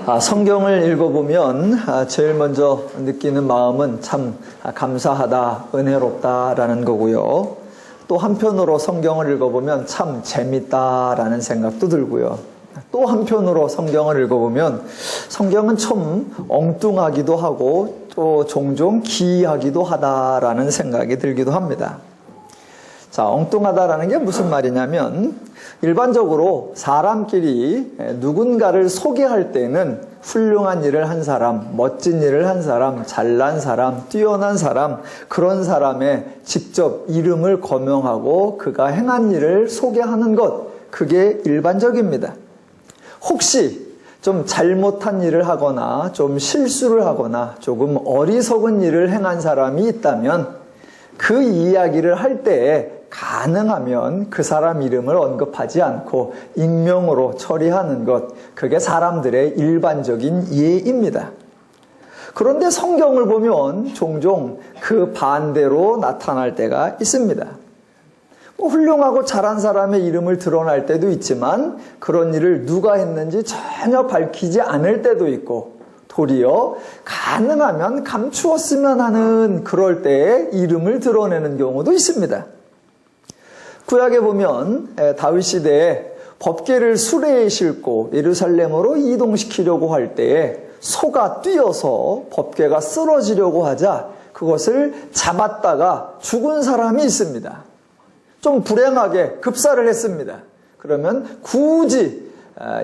성경을 읽어보면 제일 먼저 느끼는 마음은 참 감사하다, 은혜롭다라는 거고요. 또 한편으로 성경을 읽어보면 참 재밌다라는 생각도 들고요. 또 한편으로 성경을 읽어보면 성경은 좀 엉뚱하기도 하고 또 종종 기이하기도 하다라는 생각이 들기도 합니다. 자, 엉뚱하다라는 게 무슨 말이냐면 일반적으로 사람끼리 누군가를 소개할 때는 훌륭한 일을 한 사람, 멋진 일을 한 사람, 잘난 사람, 뛰어난 사람, 그런 사람의 직접 이름을 거명하고 그가 행한 일을 소개하는 것, 그게 일반적입니다. 혹시 좀 잘못한 일을 하거나 좀 실수를 하거나 조금 어리석은 일을 행한 사람이 있다면 그 이야기를 할 때에 가능하면 그 사람 이름을 언급하지 않고 익명으로 처리하는 것, 그게 사람들의 일반적인 예입니다. 그런데 성경을 보면 종종 그 반대로 나타날 때가 있습니다. 훌륭하고 잘한 사람의 이름을 드러날 때도 있지만 그런 일을 누가 했는지 전혀 밝히지 않을 때도 있고 도리어 가능하면 감추었으면 하는 그럴 때에 이름을 드러내는 경우도 있습니다. 구약에 보면 다윗 시대에 법궤를 수레에 싣고 예루살렘으로 이동시키려고 할 때에 소가 뛰어서 법궤가 쓰러지려고 하자 그것을 잡았다가 죽은 사람이 있습니다. 좀 불행하게 급사를 했습니다. 그러면 굳이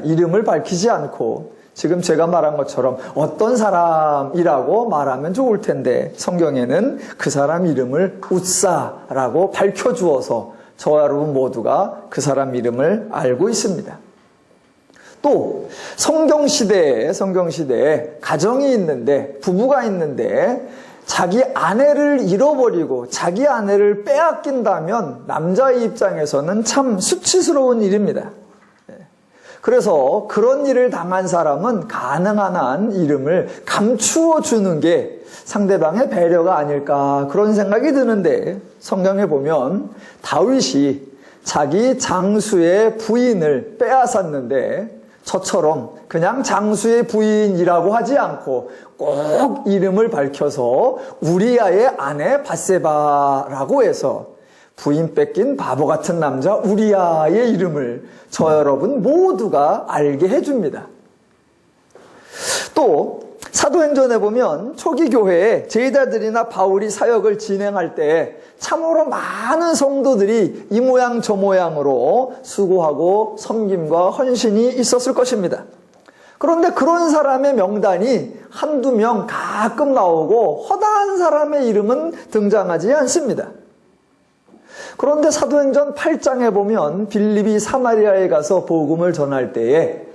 이름을 밝히지 않고 지금 제가 말한 것처럼 어떤 사람이라고 말하면 좋을 텐데 성경에는 그 사람 이름을 웃사라고 밝혀주어서 저와 여러분 모두가 그 사람 이름을 알고 있습니다. 또 성경시대에 가정이 있는데 부부가 있는데 자기 아내를 잃어버리고 자기 아내를 빼앗긴다면 남자의 입장에서는 참 수치스러운 일입니다. 그래서 그런 일을 당한 사람은 가능한 한 이름을 감추어 주는 게 상대방의 배려가 아닐까 그런 생각이 드는데 성경에 보면 다윗이 자기 장수의 부인을 빼앗았는데 저처럼 그냥 장수의 부인이라고 하지 않고 꼭 이름을 밝혀서 우리아의 아내 밧세바라고 해서 부인 뺏긴 바보 같은 남자 우리아의 이름을 저 여러분 모두가 알게 해줍니다. 또 사도행전에 보면 초기 교회에 제자들이나 바울이 사역을 진행할 때 참으로 많은 성도들이 이 모양 저 모양으로 수고하고 섬김과 헌신이 있었을 것입니다. 그런데 그런 사람의 명단이 한두 명 가끔 나오고 허다한 사람의 이름은 등장하지 않습니다. 그런데 사도행전 8장에 보면 빌립이 사마리아에 가서 복음을 전할 때에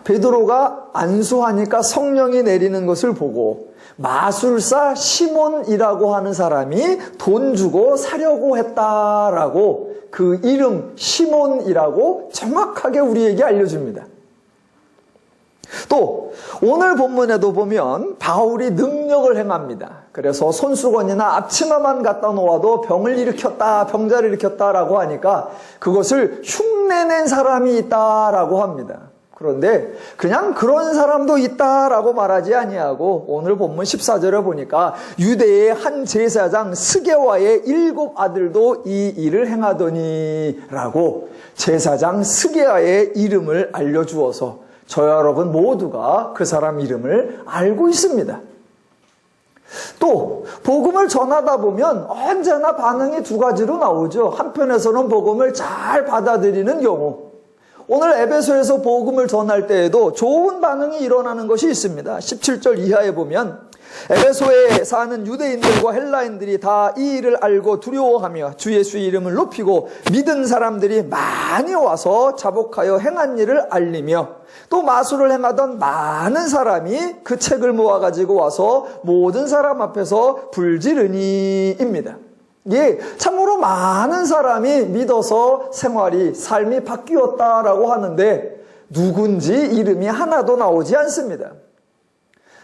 베드로가 안수하니까 성령이 내리는 것을 보고 마술사 시몬이라고 하는 사람이 돈 주고 사려고 했다라고 그 이름 시몬이라고 정확하게 우리에게 알려줍니다. 또 오늘 본문에도 보면 바울이 능력을 행합니다. 그래서 손수건이나 앞치마만 갖다 놓아도 병을 일으켰다, 병자를 일으켰다라고 하니까 그것을 흉내낸 사람이 있다라고 합니다. 그런데 그냥 그런 사람도 있다라고 말하지 아니하고 오늘 본문 14절에 보니까 유대의 한 제사장 스게와의 7 아들도 이 일을 행하더니라고 제사장 스게와의 이름을 알려주어서 저 여러분 모두가 그 사람 이름을 알고 있습니다. 또 복음을 전하다 보면 언제나 반응이 두 가지로 나오죠. 한편에서는 복음을 잘 받아들이는 경우, 오늘 에베소에서 복음을 전할 때에도 좋은 반응이 일어나는 것이 있습니다. 17절 이하에 보면 에베소에 사는 유대인들과 헬라인들이 다 이 일을 알고 두려워하며 주 예수의 이름을 높이고 믿은 사람들이 많이 와서 자복하여 행한 일을 알리며 또 마술을 행하던 많은 사람이 그 책을 모아가지고 와서 모든 사람 앞에서 불지르니입니다. 예, 참으로 많은 사람이 믿어서 삶이 바뀌었다라고 하는데 누군지 이름이 하나도 나오지 않습니다.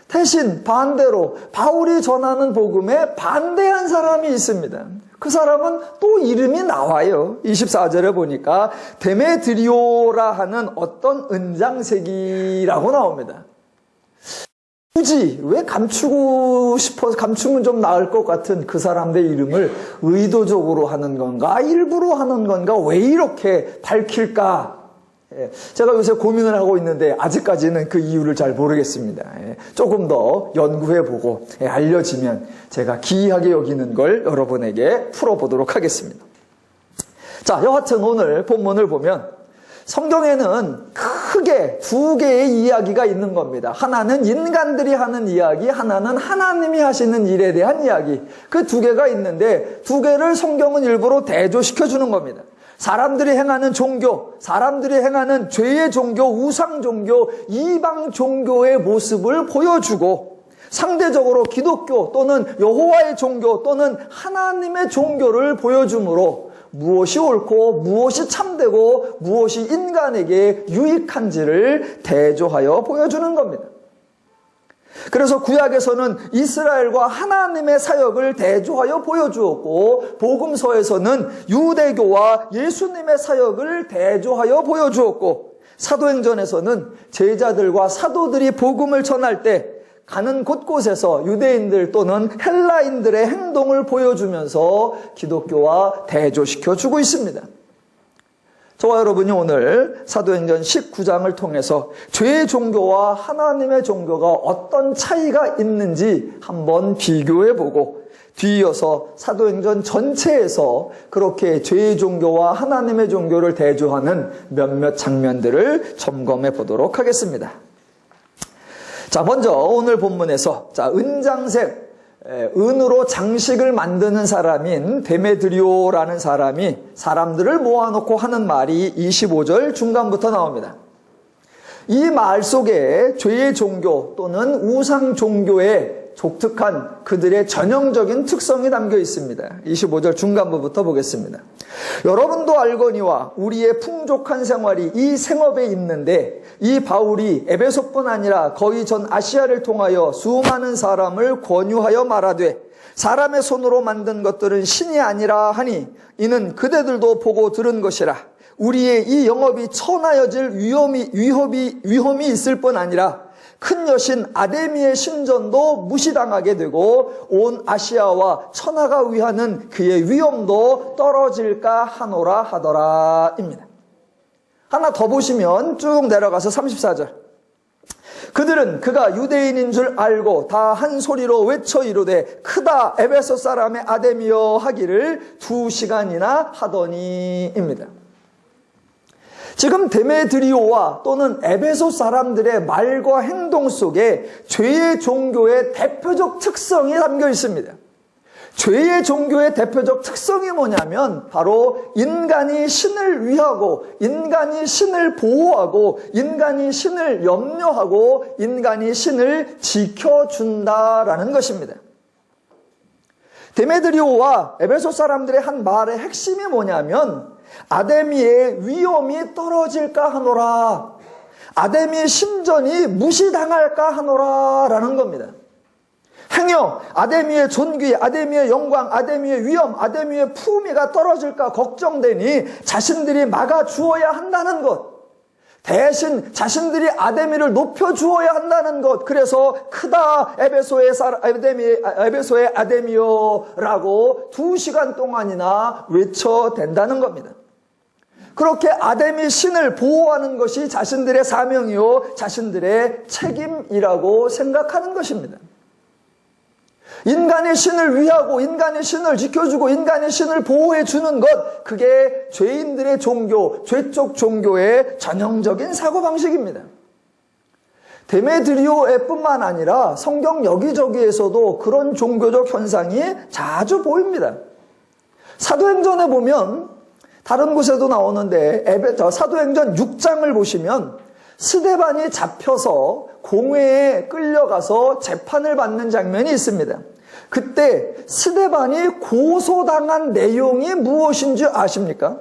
대신 반대로 바울이 전하는 복음에 반대한 사람이 있습니다. 그 사람은 또 이름이 나와요. 24절에 보니까 데메드리오라 하는 어떤 은장색이라고 나옵니다. 굳이 왜 감추고 싶어서 감추면 좀 나을 것 같은 그 사람의 이름을 의도적으로 하는 건가 일부러 하는 건가 왜 이렇게 밝힐까? 제가 요새 고민을 하고 있는데 아직까지는 그 이유를 잘 모르겠습니다. 조금 더 연구해보고 알려지면 제가 기이하게 여기는 걸 여러분에게 풀어보도록 하겠습니다. 자, 여하튼 오늘 본문을 보면 성경에는 크게 두 개의 이야기가 있는 겁니다. 하나는 인간들이 하는 이야기, 하나는 하나님이 하시는 일에 대한 이야기. 그 두 개가 있는데 두 개를 성경은 일부러 대조시켜주는 겁니다. 사람들이 행하는 종교, 사람들이 행하는 죄의 종교, 우상 종교, 이방 종교의 모습을 보여주고 상대적으로 기독교 또는 여호와의 종교 또는 하나님의 종교를 보여주므로 무엇이 옳고 무엇이 참되고 무엇이 인간에게 유익한지를 대조하여 보여주는 겁니다. 그래서 구약에서는 이스라엘과 하나님의 사역을 대조하여 보여주었고 복음서에서는 유대교와 예수님의 사역을 대조하여 보여주었고 사도행전에서는 제자들과 사도들이 복음을 전할 때 가는 곳곳에서 유대인들 또는 헬라인들의 행동을 보여주면서 기독교와 대조시켜주고 있습니다. 저와 여러분이 오늘 사도행전 19장을 통해서 죄의 종교와 하나님의 종교가 어떤 차이가 있는지 한번 비교해보고 뒤이어서 사도행전 전체에서 그렇게 죄의 종교와 하나님의 종교를 대조하는 몇몇 장면들을 점검해 보도록 하겠습니다. 자, 먼저 오늘 본문에서 은장색 은으로 장식을 만드는 사람인 데메드리오라는 사람이 사람들을 모아놓고 하는 말이 25절 중간부터 나옵니다. 이 말 속에 죄의 종교 또는 우상 종교의 독특한 그들의 전형적인 특성이 담겨 있습니다. 25절 중간부부터 보겠습니다. 여러분도 알거니와 우리의 풍족한 생활이 이 생업에 있는데 이 바울이 에베소뿐 아니라 거의 전 아시아를 통하여 수많은 사람을 권유하여 말하되 사람의 손으로 만든 것들은 신이 아니라 하니 이는 그대들도 보고 들은 것이라. 우리의 이 영업이 천하여질 위험이 있을 뿐 아니라 큰 여신 아데미의 신전도 무시당하게 되고 온 아시아와 천하가 위하는 그의 위엄도 떨어질까 하노라 하더라 입니다. 하나 더 보시면 쭉 내려가서 34절. 그들은 그가 유대인인 줄 알고 다 한 소리로 외쳐 이르되 크다 에베소 사람의 아데미여 하기를 2시간이나 하더니입니다. 지금 데메드리오와 또는 에베소 사람들의 말과 행동 속에 죄의 종교의 대표적 특성이 담겨 있습니다. 죄의 종교의 대표적 특성이 뭐냐면 바로 인간이 신을 위하고 인간이 신을 보호하고 인간이 신을 염려하고 인간이 신을 지켜준다라는 것입니다. 데메드리오와 에베소 사람들의 한 말의 핵심이 뭐냐면 아데미의 위엄이 떨어질까 하노라. 아데미의 신전이 무시당할까 하노라 라는 겁니다. 행여 아데미의 존귀, 아데미의 영광, 아데미의 위엄, 아데미의 품위가 떨어질까 걱정되니 자신들이 막아주어야 한다는 것. 대신 자신들이 아데미를 높여주어야 한다는 것. 그래서 크다 에베소의 아데미요라고 2시간 동안이나 외쳐댄다는 겁니다. 그렇게 아데미 신을 보호하는 것이 자신들의 사명이요 자신들의 책임이라고 생각하는 것입니다. 인간의 신을 위하고 인간의 신을 지켜주고 인간의 신을 보호해주는 것, 그게 죄인들의 종교, 죄쪽 종교의 전형적인 사고방식입니다. 데메드리오뿐만 아니라 성경 여기저기에서도 그런 종교적 현상이 자주 보입니다. 사도행전에 보면 다른 곳에도 나오는데 사도행전 6장을 보시면 스데반이 잡혀서 공회에 끌려가서 재판을 받는 장면이 있습니다. 그때 스데반이 고소당한 내용이 무엇인지 아십니까?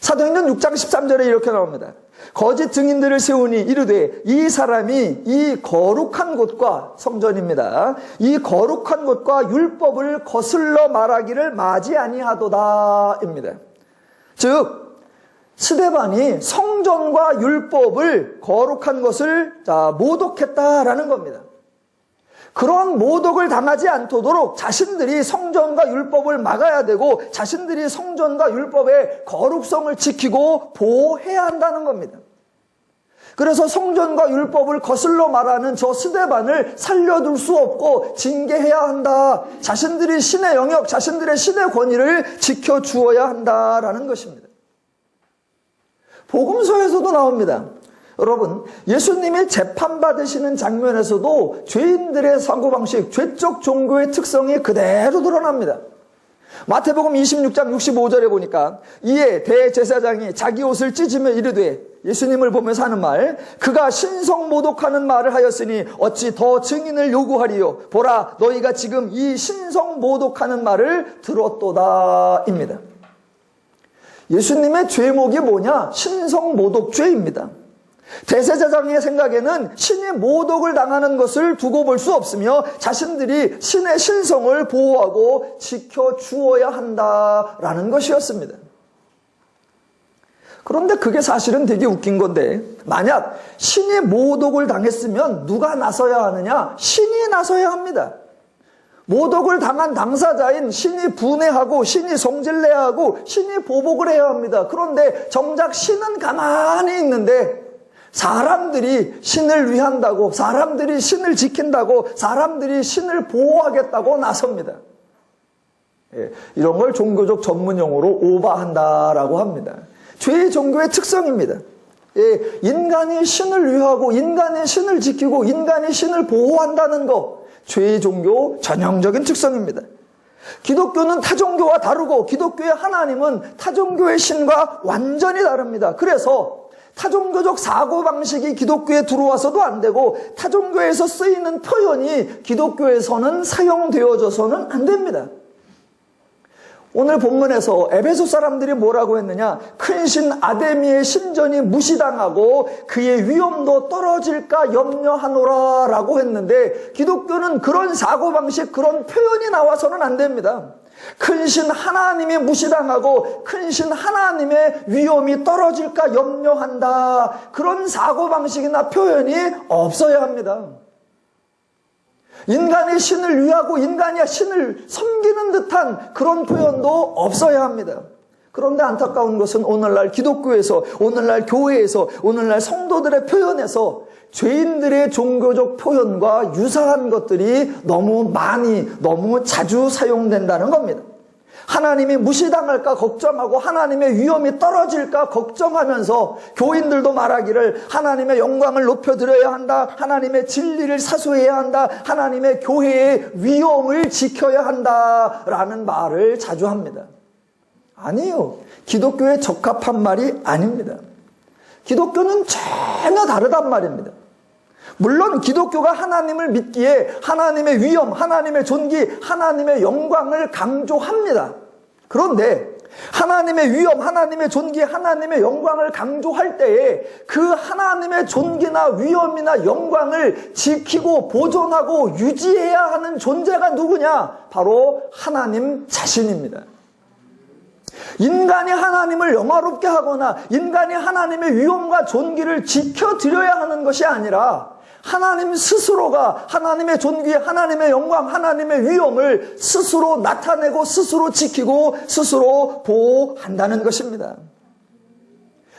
사도행전 6장 13절에 이렇게 나옵니다. 거짓 증인들을 세우니 이르되 이 사람이 이 거룩한 곳과 성전입니다. 이 거룩한 곳과 율법을 거슬러 말하기를 마지 아니하도다입니다. 즉 스데반이 성전과 율법을 거룩한 것을 모독했다라는 겁니다. 그런 모독을 당하지 않도록 자신들이 성전과 율법을 막아야 되고 자신들이 성전과 율법의 거룩성을 지키고 보호해야 한다는 겁니다. 그래서 성전과 율법을 거슬러 말하는 저 스데반을 살려둘 수 없고 징계해야 한다. 자신들이 신의 영역, 자신들의 신의 권위를 지켜주어야 한다라는 것입니다. 복음서에서도 나옵니다. 여러분, 예수님이 재판받으시는 장면에서도 죄인들의 사고방식, 죄적 종교의 특성이 그대로 드러납니다. 마태복음 26장 65절에 보니까 이에 대제사장이 자기 옷을 찢으며 이르되, 예수님을 보면서 하는 말, 그가 신성모독하는 말을 하였으니 어찌 더 증인을 요구하리요. 보라, 너희가 지금 이 신성모독하는 말을 들었도다입니다. 예수님의 죄목이 뭐냐? 신성모독죄입니다. 대제사장의 생각에는 신이 모독을 당하는 것을 두고 볼 수 없으며 자신들이 신의 신성을 보호하고 지켜주어야 한다라는 것이었습니다. 그런데 그게 사실은 되게 웃긴 건데, 만약 신이 모독을 당했으면 누가 나서야 하느냐? 신이 나서야 합니다. 모독을 당한 당사자인 신이 분해하고 신이 성질내하고 신이 보복을 해야 합니다. 그런데 정작 신은 가만히 있는데 사람들이 신을 위한다고, 사람들이 신을 지킨다고, 사람들이 신을 보호하겠다고 나섭니다. 이런 걸 종교적 전문용어로 오바한다라고 합니다. 죄의 종교의 특성입니다. 인간이 신을 위하고 인간이 신을 지키고 인간이 신을 보호한다는 것, 죄의 종교 전형적인 특성입니다. 기독교는 타종교와 다르고 기독교의 하나님은 타종교의 신과 완전히 다릅니다. 그래서 타종교적 사고방식이 기독교에 들어와서도 안 되고 타종교에서 쓰이는 표현이 기독교에서는 사용되어져서는 안 됩니다. 오늘 본문에서 에베소 사람들이 뭐라고 했느냐? 큰 신 아데미의 신전이 무시당하고 그의 위엄도 떨어질까 염려하노라 라고 했는데, 기독교는 그런 사고방식, 그런 표현이 나와서는 안 됩니다. 큰 신 하나님이 무시당하고 큰 신 하나님의 위엄이 떨어질까 염려한다, 그런 사고방식이나 표현이 없어야 합니다. 인간이 신을 위하고 인간이 신을 섬기는 듯한 그런 표현도 없어야 합니다. 그런데 안타까운 것은 오늘날 기독교에서, 오늘날 교회에서, 오늘날 성도들의 표현에서 죄인들의 종교적 표현과 유사한 것들이 너무 많이, 너무 자주 사용된다는 겁니다. 하나님이 무시당할까 걱정하고 하나님의 위엄이 떨어질까 걱정하면서 교인들도 말하기를 하나님의 영광을 높여드려야 한다, 하나님의 진리를 사수해야 한다, 하나님의 교회의 위엄을 지켜야 한다라는 말을 자주 합니다. 아니요, 기독교에 적합한 말이 아닙니다. 기독교는 전혀 다르단 말입니다. 물론 기독교가 하나님을 믿기에 하나님의 위엄, 하나님의 존귀, 하나님의 영광을 강조합니다. 그런데 하나님의 위엄, 하나님의 존귀, 하나님의 영광을 강조할 때에 그 하나님의 존귀나 위엄이나 영광을 지키고 보존하고 유지해야 하는 존재가 누구냐? 바로 하나님 자신입니다. 인간이 하나님을 영화롭게 하거나 인간이 하나님의 위엄과 존귀를 지켜드려야 하는 것이 아니라 하나님 스스로가 하나님의 존귀, 하나님의 영광, 하나님의 위엄을 스스로 나타내고 스스로 지키고 스스로 보호한다는 것입니다.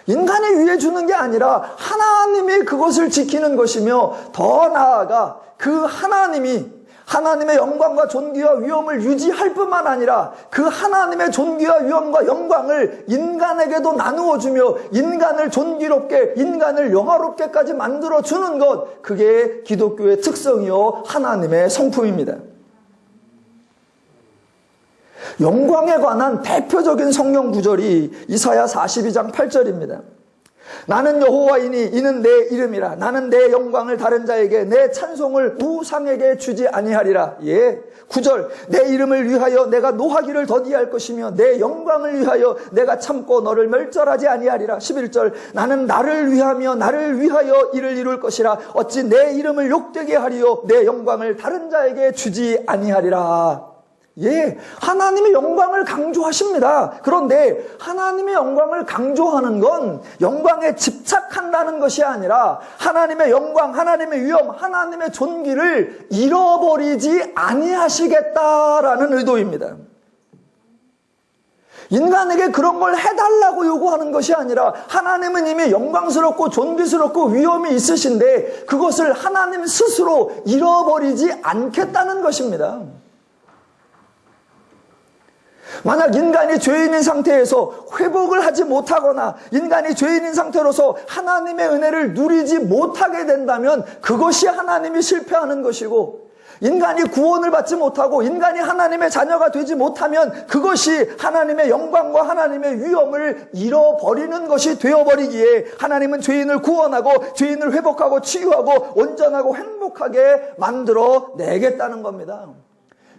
인간이 위해 주는 게 아니라 하나님이 그것을 지키는 것이며, 더 나아가 그 하나님이 하나님의 영광과 존귀와 위엄을 유지할 뿐만 아니라 그 하나님의 존귀와 위엄과 영광을 인간에게도 나누어주며 인간을 존귀롭게, 인간을 영화롭게까지 만들어주는 것, 그게 기독교의 특성이요 하나님의 성품입니다. 영광에 관한 대표적인 성경 구절이 이사야 42장 8절입니다. 나는 여호와이니 이는 내 이름이라. 나는 내 영광을 다른 자에게 내 찬송을 우상에게 주지 아니하리라. 예. 9절 내 이름을 위하여 내가 노하기를 더디할 것이며 내 영광을 위하여 내가 참고 너를 멸절하지 아니하리라. 11절 나는 나를 위하며 나를 위하여 이를 이룰 것이라. 어찌 내 이름을 욕되게 하리요 내 영광을 다른 자에게 주지 아니하리라. 예, 하나님의 영광을 강조하십니다. 그런데 하나님의 영광을 강조하는 건 영광에 집착한다는 것이 아니라 하나님의 영광, 하나님의 위엄, 하나님의 존귀를 잃어버리지 아니하시겠다라는 의도입니다. 인간에게 그런 걸 해달라고 요구하는 것이 아니라 하나님은 이미 영광스럽고 존귀스럽고 위엄이 있으신데 그것을 하나님 스스로 잃어버리지 않겠다는 것입니다. 만약 인간이 죄인인 상태에서 회복을 하지 못하거나 인간이 죄인인 상태로서 하나님의 은혜를 누리지 못하게 된다면 그것이 하나님이 실패하는 것이고, 인간이 구원을 받지 못하고 인간이 하나님의 자녀가 되지 못하면 그것이 하나님의 영광과 하나님의 위엄을 잃어버리는 것이 되어버리기에 하나님은 죄인을 구원하고 죄인을 회복하고 치유하고 온전하고 행복하게 만들어 내겠다는 겁니다.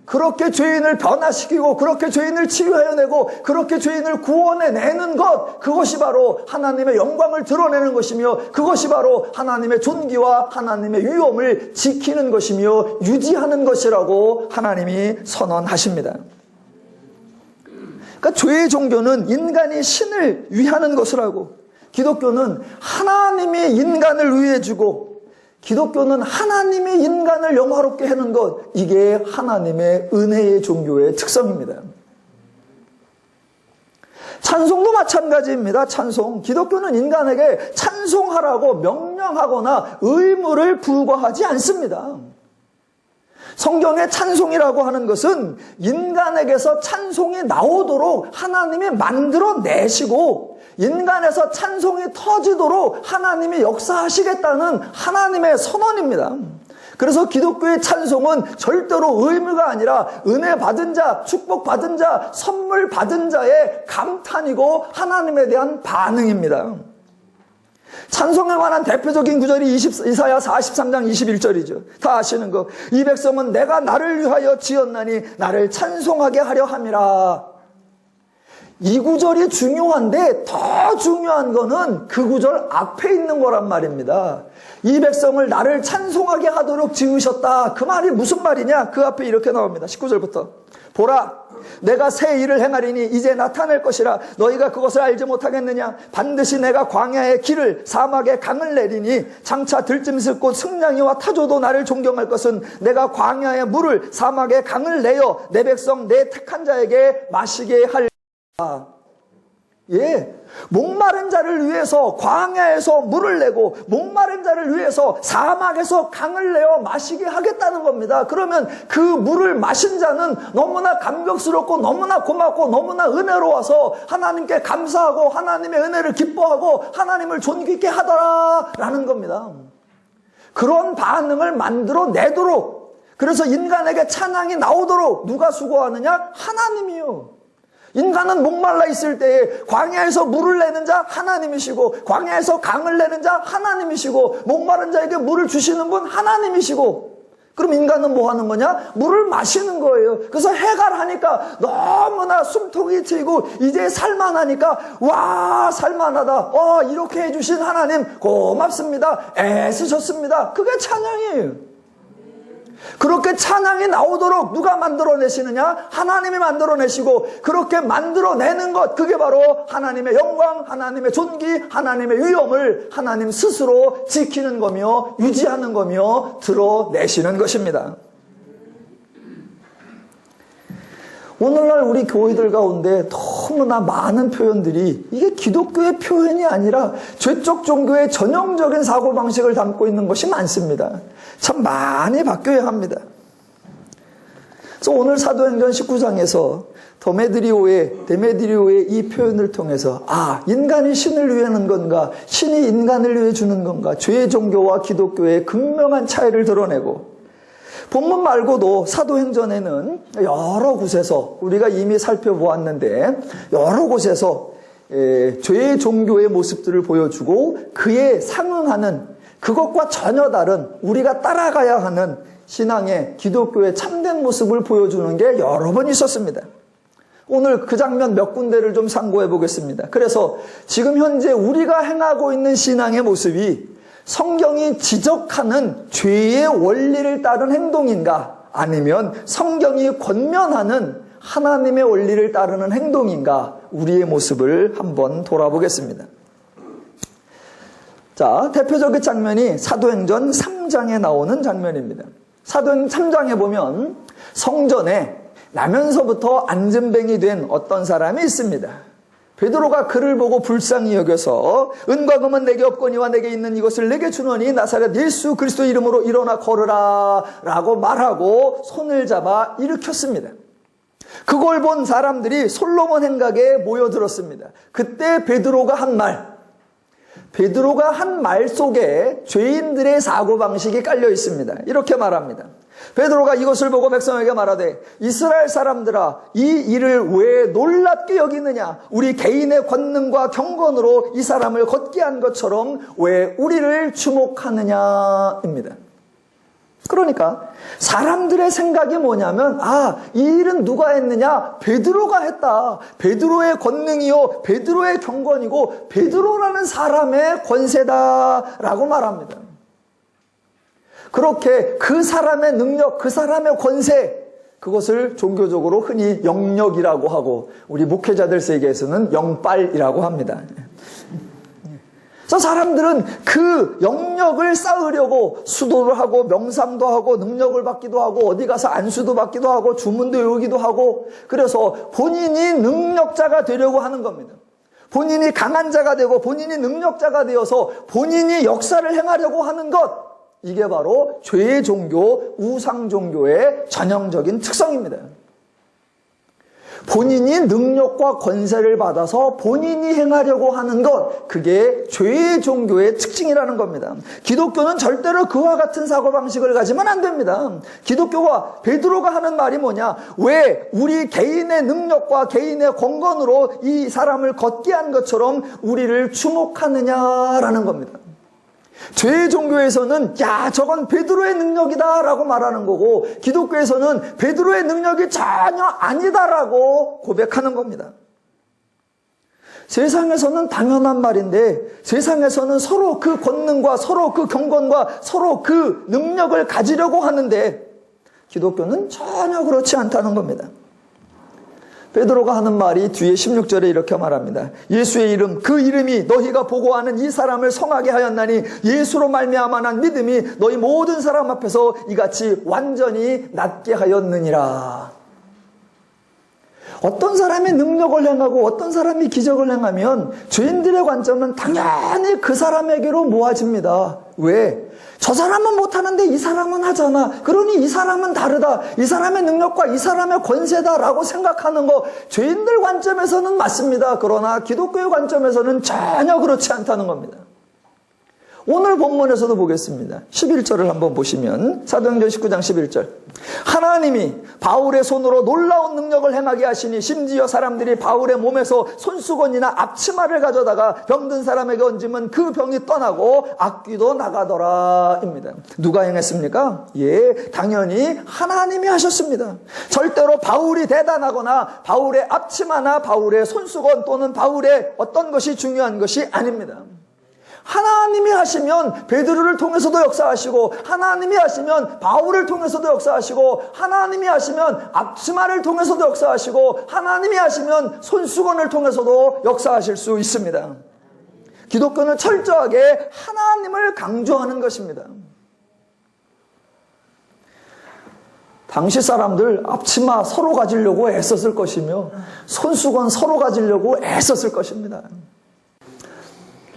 그렇게 죄인을 변화시키고 그렇게 죄인을 치유해내고 그렇게 죄인을 구원해내는 것, 그것이 바로 하나님의 영광을 드러내는 것이며 그것이 바로 하나님의 존귀와 하나님의 위엄을 지키는 것이며 유지하는 것이라고 하나님이 선언하십니다. 그러니까 죄의 종교는 인간이 신을 위하는 것을 하고 기독교는 하나님이 인간을 위해 주고 기독교는 하나님이 인간을 영화롭게 하는 것, 이게 하나님의 은혜의 종교의 특성입니다. 찬송도 마찬가지입니다. 찬송. 기독교는 인간에게 찬송하라고 명령하거나 의무를 부과하지 않습니다. 성경의 찬송이라고 하는 것은 인간에게서 찬송이 나오도록 하나님이 만들어내시고 인간에서 찬송이 터지도록 하나님이 역사하시겠다는 하나님의 선언입니다. 그래서 기독교의 찬송은 절대로 의무가 아니라 은혜 받은 자, 축복 받은 자, 선물 받은 자의 감탄이고 하나님에 대한 반응입니다. 찬송에 관한 대표적인 구절이 이사야 43장 21절이죠. 다 아시는 거. 이 백성은 내가 나를 위하여 지었나니 나를 찬송하게 하려 함이라. 이 구절이 중요한데 더 중요한 거는 그 구절 앞에 있는 거란 말입니다. 이 백성을 나를 찬송하게 하도록 지으셨다. 그 말이 무슨 말이냐? 그 앞에 이렇게 나옵니다. 19절부터. 보라, 내가 새 일을 행하리니 이제 나타낼 것이라. 너희가 그것을 알지 못하겠느냐? 반드시 내가 광야의 길을 사막에 강을 내리니 장차 들짐승꽃 승냥이와 타조도 나를 존경할 것은 내가 광야의 물을 사막에 강을 내어 내 백성 내 택한 자에게 마시게 할. 예, 목마른 자를 위해서 광야에서 물을 내고 목마른 자를 위해서 사막에서 강을 내어 마시게 하겠다는 겁니다. 그러면 그 물을 마신 자는 너무나 감격스럽고 너무나 고맙고 너무나 은혜로워서 하나님께 감사하고 하나님의 은혜를 기뻐하고 하나님을 존귀케 하더라라는 겁니다. 그런 반응을 만들어내도록, 그래서 인간에게 찬양이 나오도록 누가 수고하느냐? 하나님이요. 인간은 목말라 있을 때에 광야에서 물을 내는 자 하나님이시고 광야에서 강을 내는 자 하나님이시고 목마른 자에게 물을 주시는 분 하나님이시고, 그럼 인간은 뭐 하는 거냐? 물을 마시는 거예요. 그래서 해가 하니까 너무나 숨통이 트이고 이제 살만하니까 와 살만하다. 이렇게 해주신 하나님 고맙습니다. 애쓰셨습니다. 그게 찬양이에요. 그렇게 찬양이 나오도록 누가 만들어내시느냐? 하나님이 만들어내시고 그렇게 만들어내는 것, 그게 바로 하나님의 영광, 하나님의 존귀, 하나님의 위엄을 하나님 스스로 지키는 거며 유지하는 거며 드러내시는 것입니다. 오늘날 우리 교회들 가운데 너무나 많은 표현들이 이게 기독교의 표현이 아니라 죄적 종교의 전형적인 사고방식을 담고 있는 것이 많습니다. 참 많이 바뀌어야 합니다. 그래서 오늘 사도행전 19장에서 데메드리오의 이 표현을 통해서 인간이 신을 위하는 건가, 신이 인간을 위해 주는 건가, 죄의 종교와 기독교의 극명한 차이를 드러내고, 본문 말고도 사도행전에는 여러 곳에서 우리가 이미 살펴보았는데 여러 곳에서 죄의 종교의 모습들을 보여주고 그에 상응하는 그것과 전혀 다른 우리가 따라가야 하는 신앙의 기독교의 참된 모습을 보여주는 게 여러 번 있었습니다. 오늘 그 장면 몇 군데를 좀 상고해 보겠습니다. 그래서 지금 현재 우리가 행하고 있는 신앙의 모습이 성경이 지적하는 죄의 원리를 따른 행동인가, 아니면 성경이 권면하는 하나님의 원리를 따르는 행동인가, 우리의 모습을 한번 돌아보겠습니다. 자, 대표적인 장면이 사도행전 3장에 나오는 장면입니다. 사도행전 3장에 보면 성전에 나면서부터 안진뱅이 된 어떤 사람이 있습니다. 베드로가 그를 보고 불쌍히 여겨서 은과 금은 내게 없거니와 내게 있는 이것을 내게 주노니 나사렛 예수 그리스도 이름으로 일어나 걸으라 라고 말하고 손을 잡아 일으켰습니다. 그걸 본 사람들이 솔로몬 행각에 모여들었습니다. 그때 베드로가 한 말 속에 죄인들의 사고방식이 깔려 있습니다. 이렇게 말합니다. 베드로가 이것을 보고 백성에게 말하되 이스라엘 사람들아, 이 일을 왜 놀랍게 여기느냐? 우리 개인의 권능과 경건으로 이 사람을 걷게 한 것처럼 왜 우리를 주목하느냐입니다. 그러니까 사람들의 생각이 뭐냐면, 이 일은 누가 했느냐? 베드로가 했다. 베드로의 권능이요, 베드로의 경건이고 베드로라는 사람의 권세다라고 말합니다. 그렇게 그 사람의 능력, 그 사람의 권세, 그것을 종교적으로 흔히 영력이라고 하고 우리 목회자들 세계에서는 영빨이라고 합니다. 그래서 사람들은 그 영력을 쌓으려고 수도를 하고 명상도 하고 능력을 받기도 하고 어디 가서 안수도 받기도 하고 주문도 외우기도 하고, 그래서 본인이 능력자가 되려고 하는 겁니다. 본인이 강한 자가 되고 본인이 능력자가 되어서 본인이 역사를 행하려고 하는 것, 이게 바로 죄의 종교, 우상 종교의 전형적인 특성입니다. 본인이 능력과 권세를 받아서 본인이 행하려고 하는 것, 그게 죄의 종교의 특징이라는 겁니다. 기독교는 절대로 그와 같은 사고방식을 가지면 안 됩니다. 기독교가, 베드로가 하는 말이 뭐냐? 왜 우리 개인의 능력과 개인의 권건으로 이 사람을 걷게 한 것처럼 우리를 주목하느냐라는 겁니다. 죄의 종교에서는 저건 베드로의 능력이다 라고 말하는 거고, 기독교에서는 베드로의 능력이 전혀 아니다라고 고백하는 겁니다. 세상에서는 당연한 말인데, 세상에서는 서로 그 권능과 서로 그 경건과 서로 그 능력을 가지려고 하는데, 기독교는 전혀 그렇지 않다는 겁니다. 베드로가 하는 말이 뒤에 16절에 이렇게 말합니다. 예수의 이름, 그 이름이 너희가 보고하는 이 사람을 성하게 하였나니 예수로 말미암아 난 믿음이 너희 모든 사람 앞에서 이같이 완전히 낫게 하였느니라. 어떤 사람이 능력을 행하고 어떤 사람이 기적을 행하면 죄인들의 관점은 당연히 그 사람에게로 모아집니다. 왜? 저 사람은 못하는데 이 사람은 하잖아. 그러니 이 사람은 다르다. 이 사람의 능력과 이 사람의 권세다라고 생각하는 거, 죄인들 관점에서는 맞습니다. 그러나 기독교의 관점에서는 전혀 그렇지 않다는 겁니다. 오늘 본문에서도 보겠습니다. 11절을 한번 보시면, 사도행전 19장 11절. 하나님이 바울의 손으로 놀라운 능력을 행하게 하시니 심지어 사람들이 바울의 몸에서 손수건이나 앞치마를 가져다가 병든 사람에게 얹으면 그 병이 떠나고 악귀도 나가더라 입니다. 누가 행했습니까? 당연히 하나님이 하셨습니다. 절대로 바울이 대단하거나 바울의 앞치마나 바울의 손수건 또는 바울의 어떤 것이 중요한 것이 아닙니다. 하나님이 하시면 베드로를 통해서도 역사하시고, 하나님이 하시면 바울을 통해서도 역사하시고, 하나님이 하시면 앞치마를 통해서도 역사하시고, 하나님이 하시면 손수건을 통해서도 역사하실 수 있습니다. 기독교는 철저하게 하나님을 강조하는 것입니다. 당시 사람들 앞치마 서로 가지려고 애썼을 것이며 손수건 서로 가지려고 애썼을 것입니다.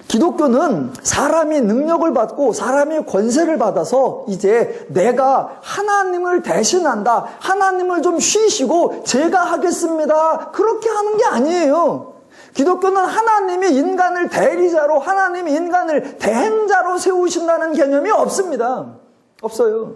기독교는 사람이 능력을 받고 사람이 권세를 받아서 이제 내가 하나님을 대신한다, 하나님을 좀 쉬시고 제가 하겠습니다, 그렇게 하는 게 아니에요. 기독교는 하나님이 인간을 대리자로, 하나님이 인간을 대행자로 세우신다는 개념이 없습니다. 없어요.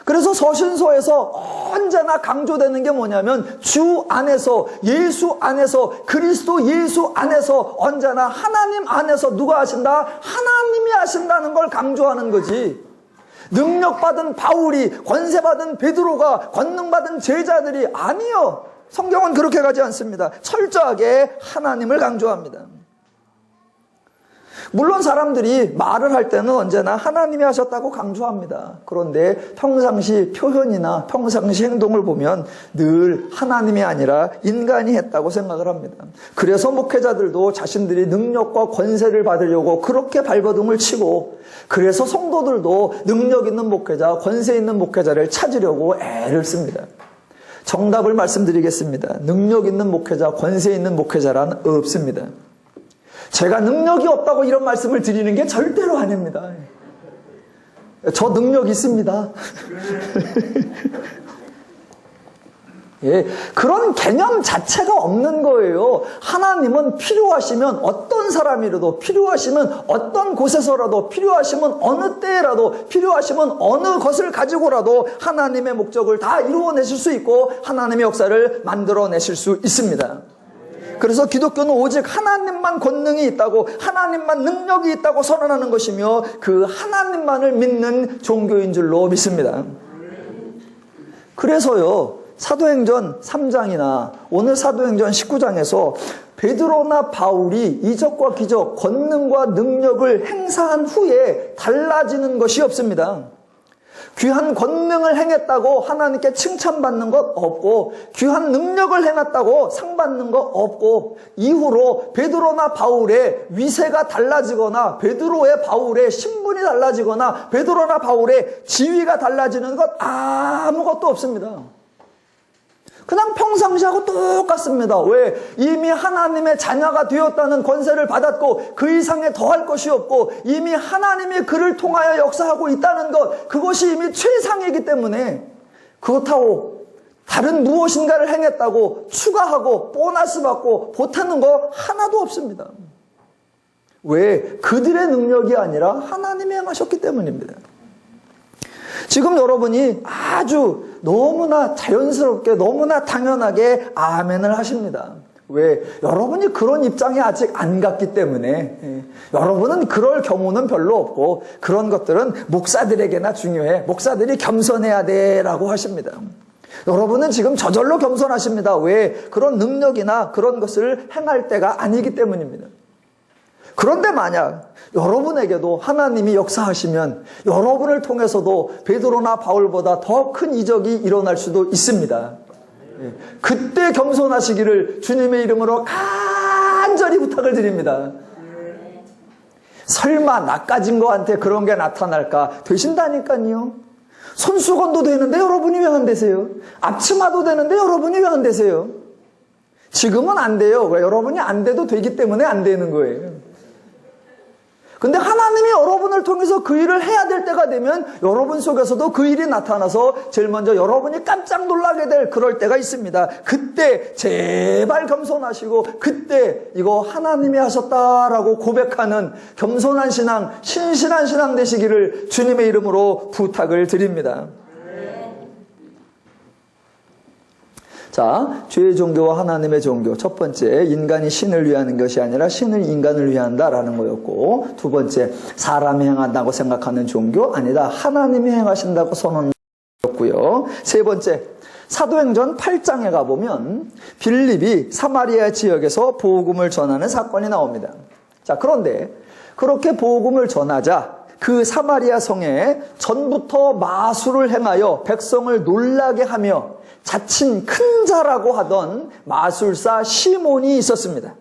그래서 서신서에서 언제나 강조되는 게 뭐냐면 주 안에서, 예수 안에서, 그리스도 예수 안에서 언제나 하나님 안에서 누가 하신다? 하나님이 하신다는 걸 강조하는 거지. 능력받은 바울이, 권세받은 베드로가, 권능받은 제자들이 아니요. 성경은 그렇게 가지 않습니다. 철저하게 하나님을 강조합니다. 물론 사람들이 말을 할 때는 언제나 하나님이 하셨다고 강조합니다. 그런데 평상시 표현이나 평상시 행동을 보면 늘 하나님이 아니라 인간이 했다고 생각을 합니다. 그래서 목회자들도 자신들이 능력과 권세를 받으려고 그렇게 발버둥을 치고, 그래서 성도들도 능력 있는 목회자, 권세 있는 목회자를 찾으려고 애를 씁니다. 정답을 말씀드리겠습니다. 능력 있는 목회자, 권세 있는 목회자란 없습니다. 제가 능력이 없다고 이런 말씀을 드리는 게 절대로 아닙니다. 저 능력 있습니다. 예, 그런 개념 자체가 없는 거예요. 하나님은 필요하시면 어떤 사람이라도, 필요하시면 어떤 곳에서라도, 필요하시면 어느 때라도, 필요하시면 어느 것을 가지고라도 하나님의 목적을 다 이루어내실 수 있고 하나님의 역사를 만들어내실 수 있습니다. 그래서 기독교는 오직 하나님만 권능이 있다고, 하나님만 능력이 있다고 선언하는 것이며 그 하나님만을 믿는 종교인 줄로 믿습니다. 그래서요, 사도행전 3장이나 오늘 사도행전 19장에서 베드로나 바울이 이적과 기적, 권능과 능력을 행사한 후에 달라지는 것이 없습니다. 귀한 권능을 행했다고 하나님께 칭찬받는 것 없고, 귀한 능력을 행했다고 상 받는 것 없고, 이후로 베드로나 바울의 위세가 달라지거나 베드로의 바울의 신분이 달라지거나 베드로나 바울의 지위가 달라지는 것 아무것도 없습니다. 그냥 평상시하고 똑같습니다. 왜? 이미 하나님의 자녀가 되었다는 권세를 받았고 그 이상에 더할 것이 없고 이미 하나님이 그를 통하여 역사하고 있다는 것, 그것이 이미 최상이기 때문에 그렇다고 다른 무엇인가를 행했다고 추가하고 보너스 받고 보태는 거 하나도 없습니다. 왜? 그들의 능력이 아니라 하나님이 행하셨기 때문입니다. 지금 여러분이 아주 너무나 자연스럽게, 너무나 당연하게 아멘을 하십니다. 왜? 여러분이 그런 입장에 아직 안 갔기 때문에. 여러분은 그럴 경우는 별로 없고 그런 것들은 목사들에게나 중요해. 목사들이 겸손해야 돼 라고 하십니다. 여러분은 지금 저절로 겸손하십니다. 왜? 그런 능력이나 그런 것을 행할 때가 아니기 때문입니다. 그런데 만약 여러분에게도 하나님이 역사하시면 여러분을 통해서도 베드로나 바울보다 더 큰 이적이 일어날 수도 있습니다. 그때 겸손하시기를 주님의 이름으로 간절히 부탁을 드립니다. 설마 낚아진 거한테 그런 게 나타날까? 되신다니까요. 손수건도 되는데 여러분이 왜 안 되세요? 앞치마도 되는데 여러분이 왜 안 되세요? 지금은 안 돼요. 왜? 여러분이 안 돼도 되기 때문에 안 되는 거예요. 근데 하나님이 여러분을 통해서 그 일을 해야 될 때가 되면 여러분 속에서도 그 일이 나타나서 제일 먼저 여러분이 깜짝 놀라게 될 그럴 때가 있습니다. 그때 제발 겸손하시고 그때 이거 하나님이 하셨다라고 고백하는 겸손한 신앙, 신실한 신앙 되시기를 주님의 이름으로 부탁을 드립니다. 자, 죄의 종교와 하나님의 종교. 첫 번째, 인간이 신을 위하는 것이 아니라 신을 인간을 위한다라는 거였고, 두 번째, 사람이 행한다고 생각하는 종교 아니다. 하나님이 행하신다고 선언한 거였고요. 세 번째, 사도행전 8장에 가보면 빌립이 사마리아 지역에서 복음을 전하는 사건이 나옵니다. 자, 그런데 그렇게 복음을 전하자 그 사마리아 성에 전부터 마술을 행하여 백성을 놀라게 하며 자칭 큰 자라고 하던 마술사 시몬이 있었습니다.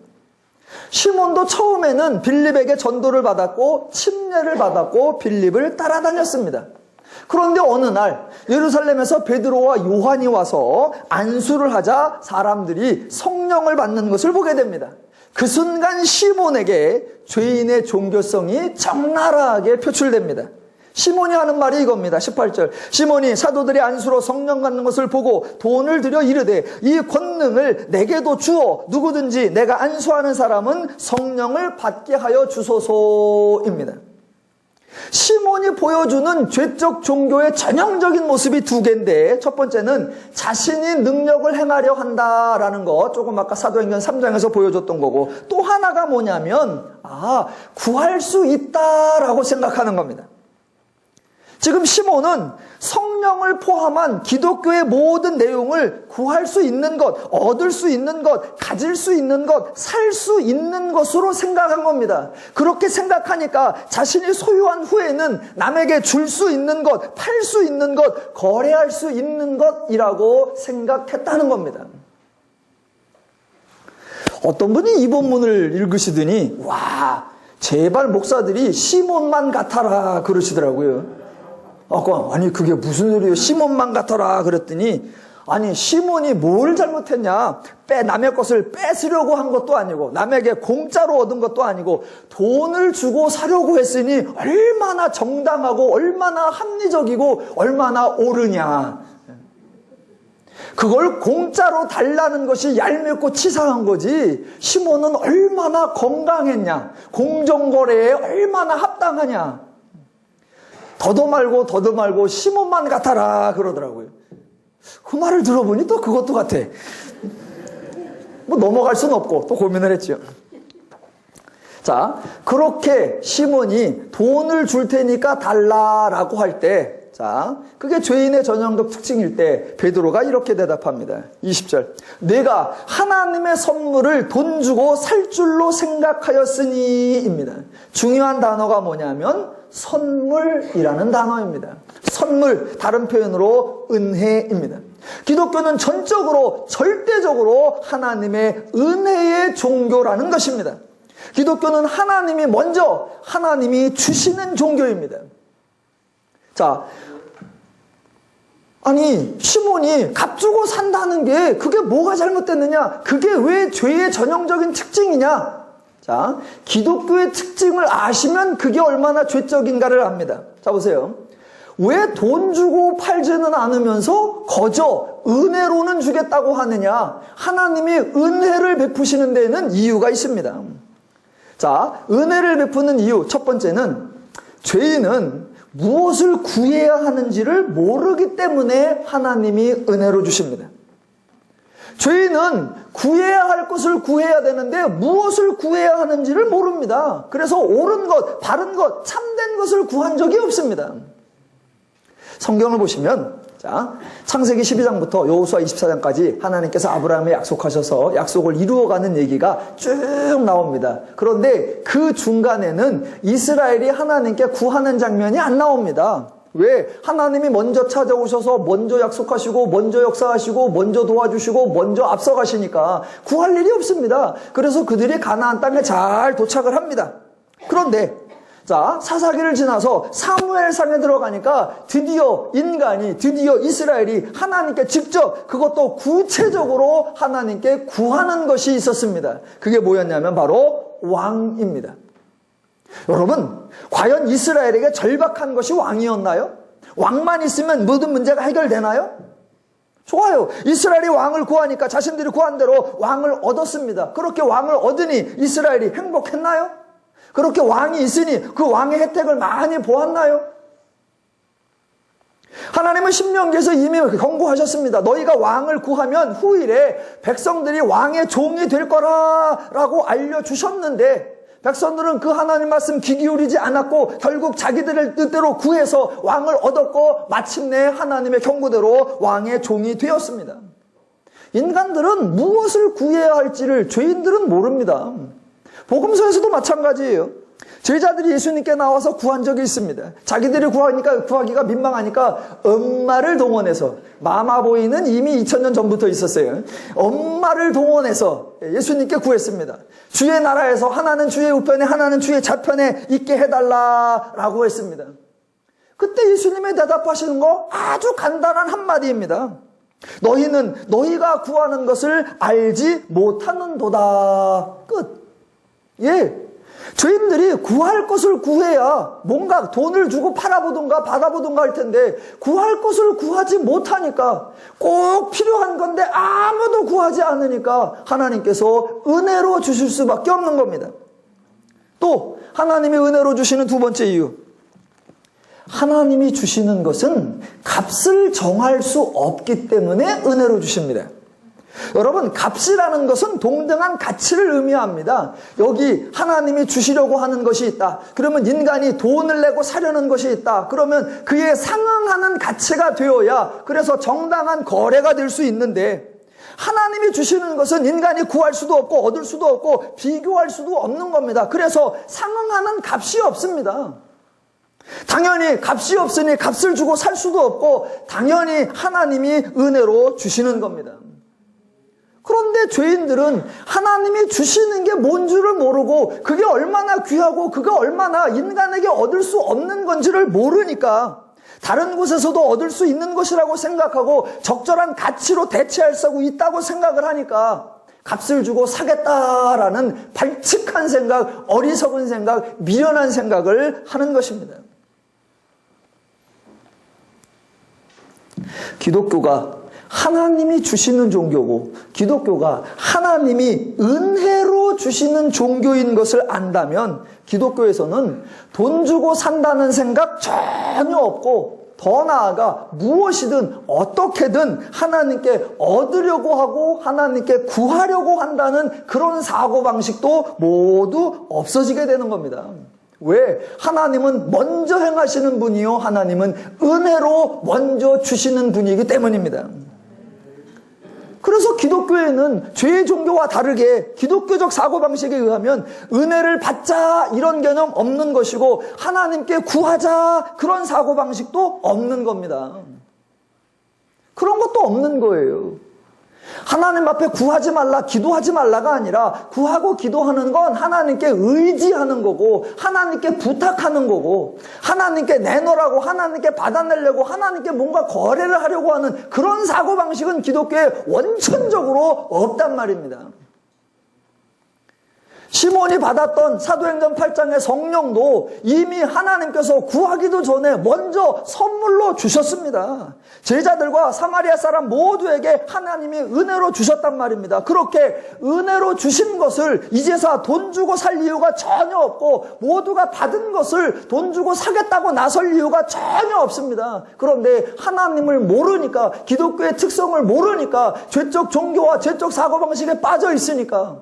시몬도 처음에는 빌립에게 전도를 받았고 침례를 받았고 빌립을 따라다녔습니다. 그런데 어느 날 예루살렘에서 베드로와 요한이 와서 안수를 하자 사람들이 성령을 받는 것을 보게 됩니다. 그 순간 시몬에게 죄인의 종교성이 적나라하게 표출됩니다. 시몬이 하는 말이 이겁니다. 18절. 시몬이 사도들의 안수로 성령 받는 것을 보고 돈을 들여 이르되 이 권능을 내게도 주어 누구든지 내가 안수하는 사람은 성령을 받게 하여 주소서입니다. 시몬이 보여주는 죄적 종교의 전형적인 모습이 두 개인데, 첫 번째는 자신이 능력을 행하려 한다라는 거, 조금 아까 사도행전 3장에서 보여줬던 거고, 또 하나가 뭐냐면 구할 수 있다라고 생각하는 겁니다. 지금 시몬은 성령을 포함한 기독교의 모든 내용을 구할 수 있는 것, 얻을 수 있는 것, 가질 수 있는 것, 살 수 있는 것으로 생각한 겁니다. 그렇게 생각하니까 자신이 소유한 후에는 남에게 줄 수 있는 것, 팔 수 있는 것, 거래할 수 있는 것이라고 생각했다는 겁니다. 어떤 분이 이 본문을 읽으시더니 와, 제발 목사들이 시몬만 같아라 그러시더라고요. 아니 그게 무슨 소리예요? 시몬만 같아라 그랬더니, 아니 시몬이 뭘 잘못했냐? 남의 것을 뺏으려고 한 것도 아니고 남에게 공짜로 얻은 것도 아니고 돈을 주고 사려고 했으니 얼마나 정당하고 얼마나 합리적이고 얼마나 옳으냐. 그걸 공짜로 달라는 것이 얄밉고 치사한 거지, 시몬은 얼마나 건강했냐, 공정거래에 얼마나 합당하냐. 더도 말고 시몬만 같아라 그러더라고요. 그 말을 들어보니 또 그것도 같아. 뭐 넘어갈 수는 없고 또 고민을 했죠. 자, 그렇게 시몬이 돈을 줄 테니까 달라라고 할 때, 자, 그게 죄인의 전형적 특징일 때 베드로가 이렇게 대답합니다. 20절. 내가 하나님의 선물을 돈 주고 살 줄로 생각하였으니입니다. 중요한 단어가 뭐냐면 선물이라는 단어입니다. 선물, 다른 표현으로 은혜입니다. 기독교는 전적으로 절대적으로 하나님의 은혜의 종교라는 것입니다. 기독교는 하나님이 먼저 하나님이 주시는 종교입니다. 자, 아니 시몬이 값주고 산다는 게 그게 뭐가 잘못됐느냐? 그게 왜 죄의 전형적인 특징이냐? 자, 기독교의 특징을 아시면 그게 얼마나 죄적인가를 압니다. 자, 보세요. 왜 돈 주고 팔지는 않으면서 거저 은혜로는 주겠다고 하느냐? 하나님이 은혜를 베푸시는 데에는 이유가 있습니다. 자, 은혜를 베푸는 이유 첫 번째는 죄인은 무엇을 구해야 하는지를 모르기 때문에 하나님이 은혜로 주십니다. 죄인은 구해야 할 것을 구해야 되는데 무엇을 구해야 하는지를 모릅니다. 그래서 옳은 것, 바른 것, 참된 것을 구한 적이 없습니다. 성경을 보시면, 자, 창세기 12장부터 여호수아 24장까지 하나님께서 아브라함에 약속하셔서 약속을 이루어가는 얘기가 쭉 나옵니다. 그런데 그 중간에는 이스라엘이 하나님께 구하는 장면이 안 나옵니다. 왜? 하나님이 먼저 찾아오셔서 먼저 약속하시고 먼저 역사하시고 먼저 도와주시고 먼저 앞서가시니까 구할 일이 없습니다. 그래서 그들이 가나안 땅에 잘 도착을 합니다. 그런데 자, 사사기를 지나서 사무엘상에 들어가니까 드디어 이스라엘이 하나님께 직접, 그것도 구체적으로 하나님께 구하는 것이 있었습니다. 그게 뭐였냐면 바로 왕입니다. 여러분, 과연 이스라엘에게 절박한 것이 왕이었나요? 왕만 있으면 모든 문제가 해결되나요? 좋아요. 이스라엘이 왕을 구하니까 자신들이 구한 대로 왕을 얻었습니다. 그렇게 왕을 얻으니 이스라엘이 행복했나요? 그렇게 왕이 있으니 그 왕의 혜택을 많이 보았나요? 하나님은 신명기에서 이미 경고하셨습니다. 너희가 왕을 구하면 후일에 백성들이 왕의 종이 될 거라라고 알려주셨는데, 백성들은 그 하나님 말씀 귀 기울이지 않았고 결국 자기들의 뜻대로 구해서 왕을 얻었고 마침내 하나님의 경고대로 왕의 종이 되었습니다. 인간들은 무엇을 구해야 할지를 죄인들은 모릅니다. 복음서에서도 마찬가지예요. 제자들이 예수님께 나와서 구한 적이 있습니다. 자기들이 구하기가 민망하니까 엄마를 동원해서, 마마보이는 이미 2000년 전부터 있었어요. 엄마를 동원해서 예수님께 구했습니다. 주의 나라에서 하나는 주의 우편에 하나는 주의 좌편에 있게 해달라라고 했습니다. 그때 예수님의 대답하시는 거 아주 간단한 한마디입니다. 너희는 너희가 구하는 것을 알지 못하는도다. 끝. 예. 죄인들이 구할 것을 구해야 뭔가 돈을 주고 팔아보든가 받아보든가 할 텐데 구할 것을 구하지 못하니까, 꼭 필요한 건데 아무도 구하지 않으니까 하나님께서 은혜로 주실 수밖에 없는 겁니다. 또 하나님이 은혜로 주시는 두 번째 이유, 하나님이 주시는 것은 값을 정할 수 없기 때문에 은혜로 주십니다. 여러분, 값이라는 것은 동등한 가치를 의미합니다. 여기 하나님이 주시려고 하는 것이 있다. 그러면 인간이 돈을 내고 사려는 것이 있다. 그러면 그에 상응하는 가치가 되어야 그래서 정당한 거래가 될 수 있는데, 하나님이 주시는 것은 인간이 구할 수도 없고 얻을 수도 없고 비교할 수도 없는 겁니다. 그래서 상응하는 값이 없습니다. 당연히 값이 없으니 값을 주고 살 수도 없고 당연히 하나님이 은혜로 주시는 겁니다. 그런데 죄인들은 하나님이 주시는 게 뭔 줄을 모르고 그게 얼마나 귀하고 그가 얼마나 인간에게 얻을 수 없는 건지를 모르니까 다른 곳에서도 얻을 수 있는 것이라고 생각하고 적절한 가치로 대체할 수 있다고 생각을 하니까 값을 주고 사겠다라는 발칙한 생각, 어리석은 생각, 미련한 생각을 하는 것입니다. 기독교가 하나님이 주시는 종교고 기독교가 하나님이 은혜로 주시는 종교인 것을 안다면 기독교에서는 돈 주고 산다는 생각 전혀 없고 더 나아가 무엇이든 어떻게든 하나님께 얻으려고 하고 하나님께 구하려고 한다는 그런 사고방식도 모두 없어지게 되는 겁니다. 왜? 하나님은 먼저 행하시는 분이요 하나님은 은혜로 먼저 주시는 분이기 때문입니다. 그래서 기독교에는 죄의 종교와 다르게 기독교적 사고방식에 의하면 은혜를 받자 이런 개념 없는 것이고 하나님께 구하자 그런 사고방식도 없는 겁니다. 그런 것도 없는 거예요. 하나님 앞에 구하지 말라, 기도하지 말라가 아니라 구하고 기도하는 건 하나님께 의지하는 거고 하나님께 부탁하는 거고 하나님께 내놓으라고 하나님께 받아내려고 하나님께 뭔가 거래를 하려고 하는 그런 사고방식은 기독교에 원천적으로 없단 말입니다. 시몬이 받았던 사도행전 8장의 성령도 이미 하나님께서 구하기도 전에 먼저 선물로 주셨습니다. 제자들과 사마리아 사람 모두에게 하나님이 은혜로 주셨단 말입니다. 그렇게 은혜로 주신 것을 이제서 돈 주고 살 이유가 전혀 없고 모두가 받은 것을 돈 주고 사겠다고 나설 이유가 전혀 없습니다. 그런데 하나님을 모르니까 기독교의 특성을 모르니까 죄적 종교와 죄적 사고방식에 빠져 있으니까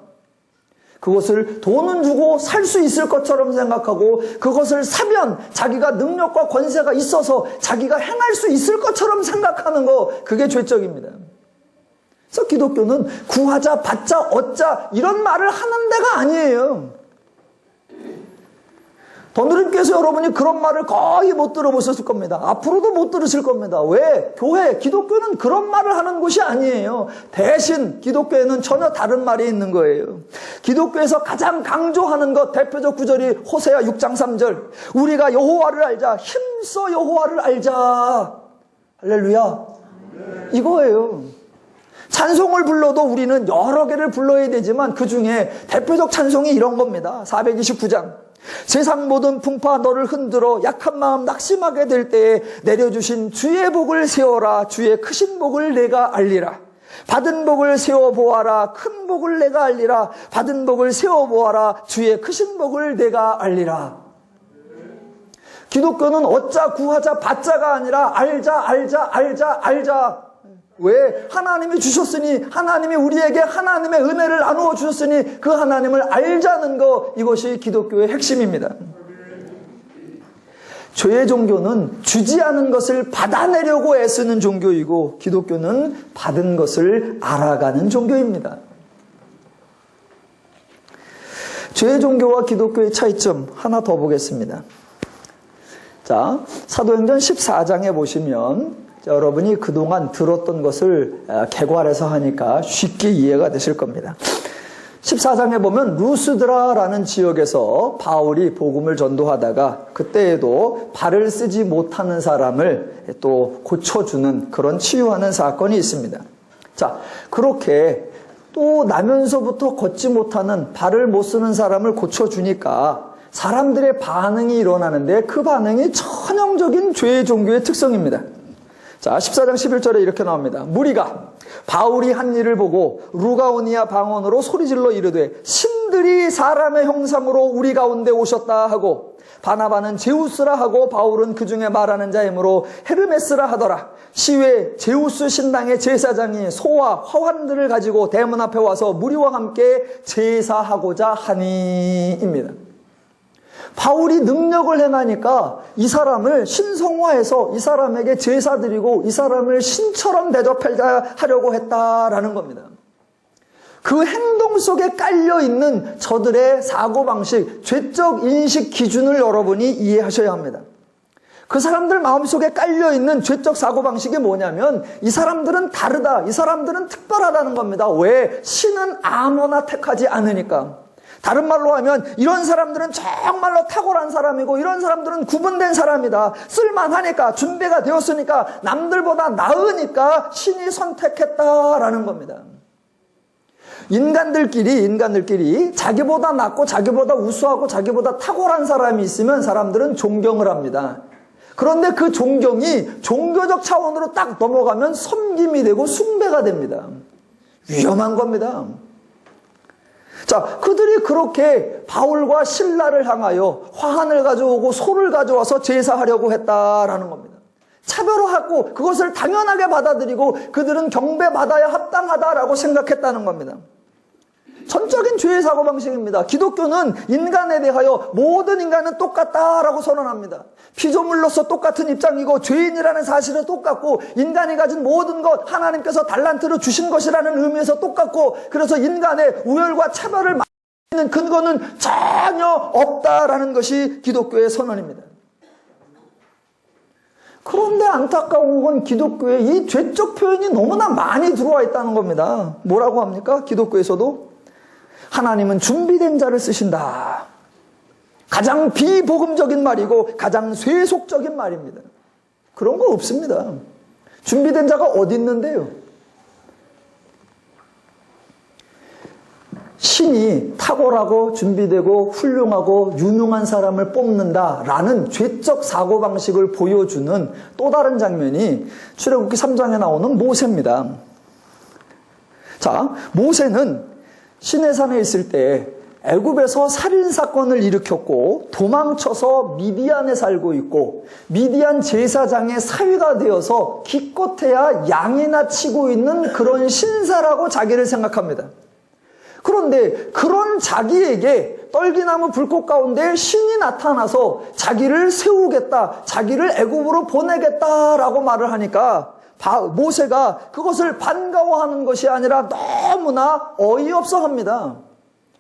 그것을 돈은 주고 살 수 있을 것처럼 생각하고 그것을 사면 자기가 능력과 권세가 있어서 자기가 행할 수 있을 것처럼 생각하는 거 그게 죄적입니다. 그래서 기독교는 구하자, 받자, 얻자 이런 말을 하는 데가 아니에요. 더누님께서 여러분이 그런 말을 거의 못 들어보셨을 겁니다. 앞으로도 못 들으실 겁니다. 왜? 교회, 기독교는 그런 말을 하는 곳이 아니에요. 대신 기독교에는 전혀 다른 말이 있는 거예요. 기독교에서 가장 강조하는 것 대표적 구절이 호세아 6장 3절. 우리가 여호와를 알자. 힘써 여호와를 알자. 할렐루야. 이거예요. 찬송을 불러도 우리는 여러 개를 불러야 되지만 그 중에 대표적 찬송이 이런 겁니다. 429장. 세상 모든 풍파 너를 흔들어 약한 마음 낙심하게 될 때에 내려주신 주의 복을 세워라. 주의 크신 복을 내가 알리라. 받은 복을 세워보아라. 큰 복을 내가 알리라. 받은 복을 세워보아라. 주의 크신 복을 내가 알리라. 기독교는 얻자, 구하자, 받자가 아니라 알자. 왜? 하나님이 주셨으니 하나님이 우리에게 하나님의 은혜를 나누어 주셨으니 그 하나님을 알자는 것 이것이 기독교의 핵심입니다. 죄의 종교는 주지 않은 것을 받아내려고 애쓰는 종교이고 기독교는 받은 것을 알아가는 종교입니다. 죄의 종교와 기독교의 차이점 하나 더 보겠습니다. 자, 사도행전 14장에 보시면 여러분이 그동안 들었던 것을 개괄해서 하니까 쉽게 이해가 되실 겁니다. 14장에 보면 루스드라라는 지역에서 바울이 복음을 전도하다가 그때에도 발을 쓰지 못하는 사람을 또 고쳐주는 그런 치유하는 사건이 있습니다. 자, 그렇게 또 나면서부터 걷지 못하는 발을 못 쓰는 사람을 고쳐주니까 사람들의 반응이 일어나는데 그 반응이 전형적인 죄의 종교의 특성입니다. 자, 14장 11절에 이렇게 나옵니다. 무리가 바울이 한 일을 보고 루가오니아 방언으로 소리질러 이르되 신들이 사람의 형상으로 우리 가운데 오셨다 하고 바나바는 제우스라 하고 바울은 그 중에 말하는 자이므로 헤르메스라 하더라. 시외 제우스 신당의 제사장이 소와 화환들을 가지고 대문 앞에 와서 무리와 함께 제사하고자 하니입니다. 바울이 능력을 행하니까 이 사람을 신성화해서 이 사람에게 제사 드리고 이 사람을 신처럼 대접하려고 했다라는 겁니다. 그 행동 속에 깔려있는 저들의 사고방식, 죄적 인식 기준을 여러분이 이해하셔야 합니다. 그 사람들 마음속에 깔려있는 죄적 사고방식이 뭐냐면 이 사람들은 다르다, 이 사람들은 특별하다는 겁니다. 왜? 신은 아무나 택하지 않으니까. 다른 말로 하면 이런 사람들은 정말로 탁월한 사람이고 이런 사람들은 구분된 사람이다. 쓸만하니까, 준비가 되었으니까, 남들보다 나으니까 신이 선택했다라는 겁니다. 인간들끼리 자기보다 낫고 자기보다 우수하고 자기보다 탁월한 사람이 있으면 사람들은 존경을 합니다. 그런데 그 존경이 종교적 차원으로 딱 넘어가면 섬김이 되고 숭배가 됩니다. 위험한 겁니다. 자, 그들이 그렇게 바울과 실라를 향하여 화환을 가져오고 소를 가져와서 제사하려고 했다라는 겁니다. 차별화하고 그것을 당연하게 받아들이고 그들은 경배받아야 합당하다라고 생각했다는 겁니다. 전적인 죄의 사고방식입니다. 기독교는 인간에 대하여 모든 인간은 똑같다라고 선언합니다. 피조물로서 똑같은 입장이고 죄인이라는 사실은 똑같고 인간이 가진 모든 것 하나님께서 달란트로 주신 것이라는 의미에서 똑같고 그래서 인간의 우열과 차별을 막는 근거는 전혀 없다라는 것이 기독교의 선언입니다. 그런데 안타까운 건 기독교에 이 죄적 표현이 너무나 많이 들어와 있다는 겁니다. 뭐라고 합니까? 기독교에서도 하나님은 준비된 자를 쓰신다. 가장 비복음적인 말이고 가장 세속적인 말입니다. 그런 거 없습니다. 준비된 자가 어디 있는데요? 신이 탁월하고 준비되고 훌륭하고 유능한 사람을 뽑는다라는 죄적 사고방식을 보여주는 또 다른 장면이 출애굽기 3장에 나오는 모세입니다. 자, 모세는 시내산에 있을 때 애굽에서 살인사건을 일으켰고 도망쳐서 미디안에 살고 있고 미디안 제사장의 사위가 되어서 기껏해야 양이나 치고 있는 그런 신사라고 자기를 생각합니다. 그런데 그런 자기에게 떨기나무 불꽃 가운데 신이 나타나서 자기를 세우겠다, 자기를 애굽으로 보내겠다라고 말을 하니까 모세가 그것을 반가워하는 것이 아니라 너무나 어이없어 합니다.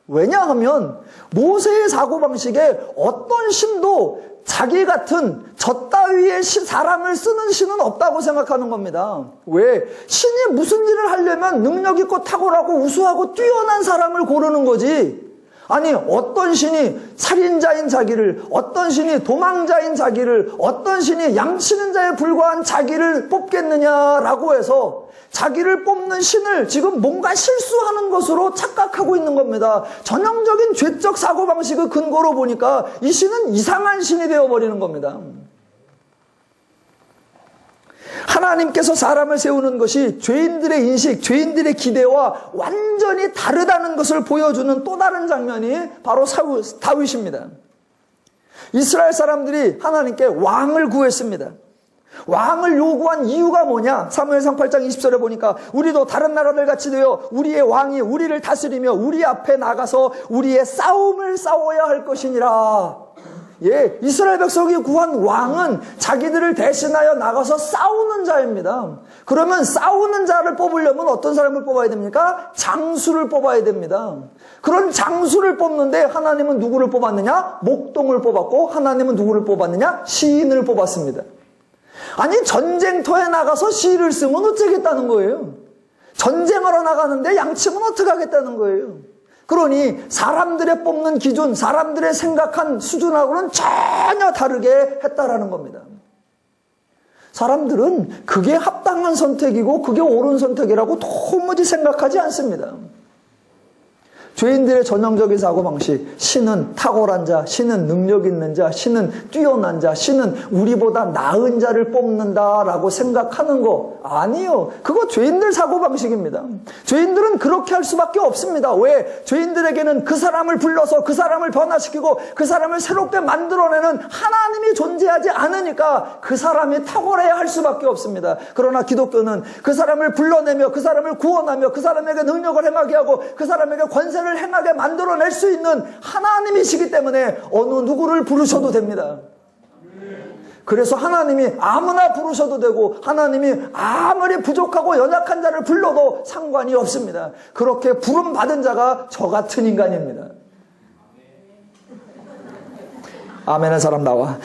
왜냐하면 모세의 사고방식에 어떤 신도 자기 같은 저 따위의 사람을 쓰는 신은 없다고 생각하는 겁니다. 왜? 신이 무슨 일을 하려면 능력 있고 탁월하고 우수하고 뛰어난 사람을 고르는 거지. 아니 어떤 신이 살인자인 자기를, 어떤 신이 도망자인 자기를, 어떤 신이 양치는 자에 불과한 자기를 뽑겠느냐라고 해서 자기를 뽑는 신을 지금 뭔가 실수하는 것으로 착각하고 있는 겁니다. 전형적인 죄적 사고방식을 근거로 보니까 이 신은 이상한 신이 되어버리는 겁니다. 하나님께서 사람을 세우는 것이 죄인들의 인식, 죄인들의 기대와 완전히 다르다는 것을 보여주는 또 다른 장면이 바로 다윗입니다. 이스라엘 사람들이 하나님께 왕을 구했습니다. 왕을 요구한 이유가 뭐냐? 사무엘상 8장 20절에 보니까 우리도 다른 나라들 같이 되어 우리의 왕이 우리를 다스리며 우리 앞에 나가서 우리의 싸움을 싸워야 할 것이니라. 예, 이스라엘 백성이 구한 왕은 자기들을 대신하여 나가서 싸우는 자입니다. 그러면 싸우는 자를 뽑으려면 어떤 사람을 뽑아야 됩니까? 장수를 뽑아야 됩니다. 그런 장수를 뽑는데 하나님은 누구를 뽑았느냐? 목동을 뽑았고 하나님은 누구를 뽑았느냐? 시인을 뽑았습니다. 아니 전쟁터에 나가서 시를 쓰면 어쩌겠다는 거예요? 전쟁하러 나가는데 양치면 어떻게 하겠다는 거예요? 그러니 사람들의 뽑는 기준, 사람들의 생각한 수준하고는 전혀 다르게 했다라는 겁니다. 사람들은 그게 합당한 선택이고 그게 옳은 선택이라고 도무지 생각하지 않습니다. 죄인들의 전형적인 사고방식, 신은 탁월한 자, 신은 능력 있는 자, 신은 뛰어난 자, 신은 우리보다 나은 자를 뽑는다라고 생각하는 거 아니요. 그거 죄인들 사고방식입니다. 죄인들은 그렇게 할 수밖에 없습니다. 왜? 죄인들에게는 그 사람을 불러서 그 사람을 변화시키고 그 사람을 새롭게 만들어내는 하나님이 존재하지 않으니까 그 사람이 탁월해야 할 수밖에 없습니다. 그러나 기독교는 그 사람을 불러내며 그 사람을 구원하며 그 사람에게 능력을 행하게 하고 그 사람에게 권세를 행하게 만들어낼 수 있는 하나님이시기 때문에 어느 누구를 부르셔도 됩니다. 그래서 하나님이 아무나 부르셔도 되고 하나님이 아무리 부족하고 연약한 자를 불러도 상관이 없습니다. 그렇게 부름받은 자가 저 같은 인간입니다. 아멘의 사람 나와.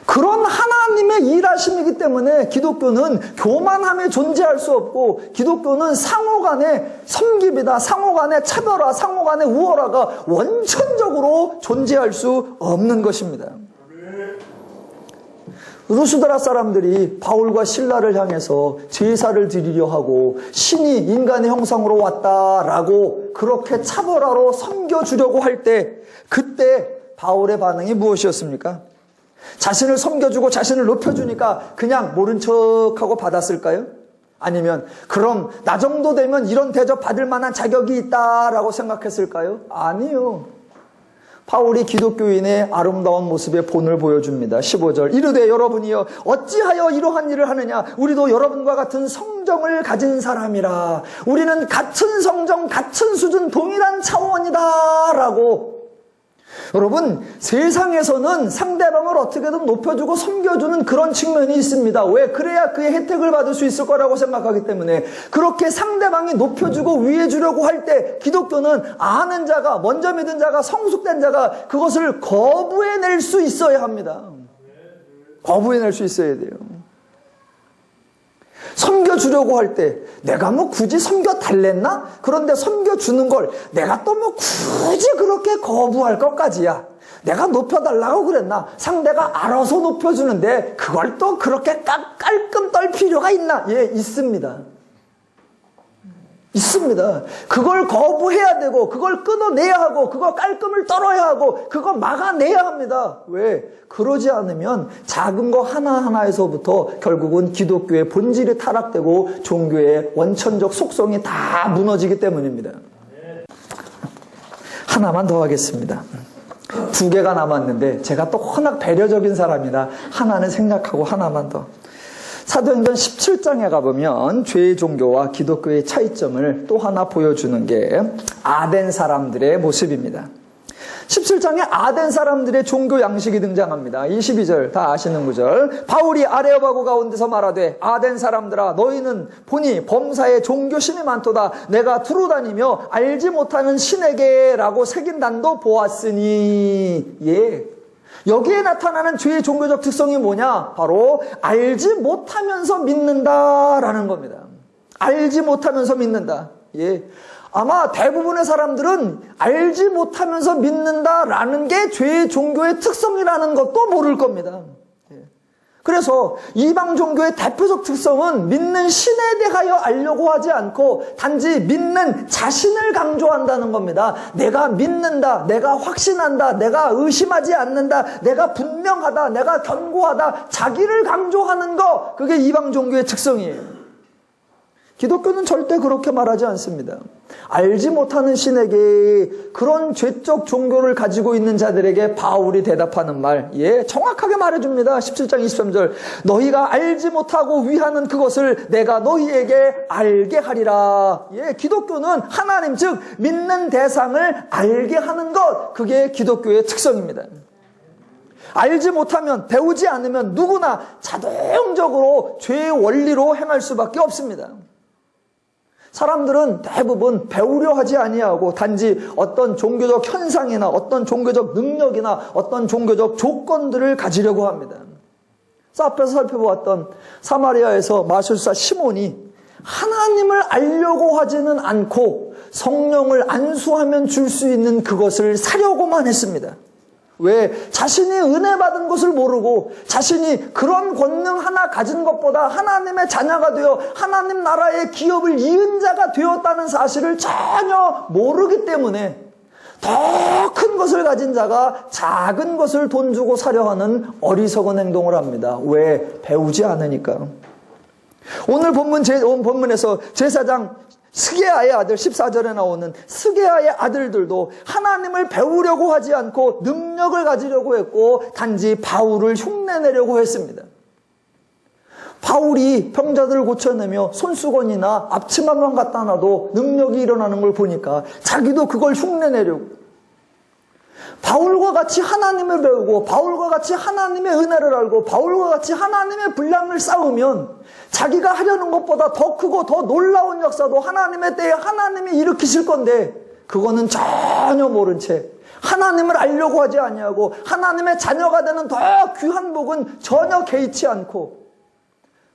그런 하나님의 일하심이기 때문에 기독교는 교만함에 존재할 수 없고 기독교는 상호간의 섬김이다. 상호간의 차별화, 상호간의 우월화가 원천적으로 존재할 수 없는 것입니다. 루스드라 사람들이 바울과 실라를 향해서 제사를 드리려 하고 신이 인간의 형상으로 왔다라고 그렇게 차별화로 섬겨주려고 할 때 그때 바울의 반응이 무엇이었습니까? 자신을 섬겨주고 자신을 높여주니까 그냥 모른 척하고 받았을까요? 아니면 그럼 나 정도 되면 이런 대접 받을 만한 자격이 있다라고 생각했을까요? 아니요. 바울이 기독교인의 아름다운 모습의 본을 보여줍니다. 15절 이르되 여러분이여 어찌하여 이러한 일을 하느냐 우리도 여러분과 같은 성정을 가진 사람이라 우리는 같은 성정 같은 수준 동일한 차원이다 라고. 여러분 세상에서는 상대방을 어떻게든 높여주고 섬겨주는 그런 측면이 있습니다. 왜? 그래야 그의 혜택을 받을 수 있을 거라고 생각하기 때문에 그렇게 상대방이 높여주고 위해주려고 할 때 기독교는 아는 자가 먼저 믿은 자가 성숙된 자가 그것을 거부해낼 수 있어야 합니다. 거부해낼 수 있어야 돼요. 섬겨주려고 할 때 내가 뭐 굳이 섬겨달랬나? 그런데 섬겨주는 걸 내가 또 뭐 굳이 그렇게 거부할 것까지야. 내가 높여달라고 그랬나? 상대가 알아서 높여주는데 그걸 또 그렇게 깔끔 떨 필요가 있나? 예, 있습니다. 있습니다. 그걸 거부해야 되고 그걸 끊어내야 하고 그거 깔끔을 떨어야 하고 그거 막아내야 합니다. 왜? 그러지 않으면 작은 거 하나하나에서부터 결국은 기독교의 본질이 타락되고 종교의 원천적 속성이 다 무너지기 때문입니다. 하나만 더 하겠습니다. 2개가 남았는데 제가 또 워낙 배려적인 사람이라 하나는 생각하고 하나만 더. 사도행전 17장에 가보면 죄의 종교와 기독교의 차이점을 또 하나 보여주는 게 아덴 사람들의 모습입니다. 17장에 아덴 사람들의 종교 양식이 등장합니다. 22절 다 아시는 구절. 바울이 아레오바고 가운데서 말하되 아덴 사람들아 너희는 보니 범사에 종교심이 많도다. 내가 두루다니며 알지 못하는 신에게 라고 새긴 단도 보았으니. 예. 여기에 나타나는 죄의 종교적 특성이 뭐냐? 바로 알지 못하면서 믿는다라는 겁니다. 알지 못하면서 믿는다. 예. 아마 대부분의 사람들은 알지 못하면서 믿는다라는 게 죄의 종교의 특성이라는 것도 모를 겁니다. 그래서 이방 종교의 대표적 특성은 믿는 신에 대하여 알려고 하지 않고 단지 믿는 자신을 강조한다는 겁니다. 내가 믿는다, 내가 확신한다, 내가 의심하지 않는다, 내가 분명하다, 내가 견고하다, 자기를 강조하는 거, 그게 이방 종교의 특성이에요. 기독교는 절대 그렇게 말하지 않습니다. 알지 못하는 신에게 그런 죄적 종교를 가지고 있는 자들에게 바울이 대답하는 말, 예, 정확하게 말해줍니다. 17장 23절. 너희가 알지 못하고 위하는 그것을 내가 너희에게 알게 하리라. 예, 기독교는 하나님 즉 믿는 대상을 알게 하는 것, 그게 기독교의 특성입니다. 알지 못하면, 배우지 않으면 누구나 자동적으로 죄의 원리로 행할 수밖에 없습니다. 사람들은 대부분 배우려 하지 아니하고 단지 어떤 종교적 현상이나 어떤 종교적 능력이나 어떤 종교적 조건들을 가지려고 합니다. 앞에서 살펴보았던 사마리아에서 마술사 시몬이 하나님을 알려고 하지는 않고 성령을 안수하면 줄 수 있는 그것을 사려고만 했습니다. 왜? 자신이 은혜 받은 것을 모르고 자신이 그런 권능 하나 가진 것보다 하나님의 자녀가 되어 하나님 나라의 기업을 이은 자가 되었다는 사실을 전혀 모르기 때문에 더 큰 것을 가진 자가 작은 것을 돈 주고 사려 하는 어리석은 행동을 합니다. 왜? 배우지 않으니까. 오늘 본문에서 제사장 스게아의 아들 14절에 나오는 스게아의 아들들도 하나님을 배우려고 하지 않고 능력을 가지려고 했고 단지 바울을 흉내내려고 했습니다. 바울이 병자들을 고쳐내며 손수건이나 앞치마만 갖다 놔도 능력이 일어나는 걸 보니까 자기도 그걸 흉내내려고 바울과 같이 하나님을 배우고 바울과 같이 하나님의 은혜를 알고 바울과 같이 하나님의 분량을 쌓으면 자기가 하려는 것보다 더 크고 더 놀라운 역사도 하나님의 때에 하나님이 일으키실 건데 그거는 전혀 모른 채 하나님을 알려고 하지 아니하고 하나님의 자녀가 되는 더 귀한 복은 전혀 개의치 않고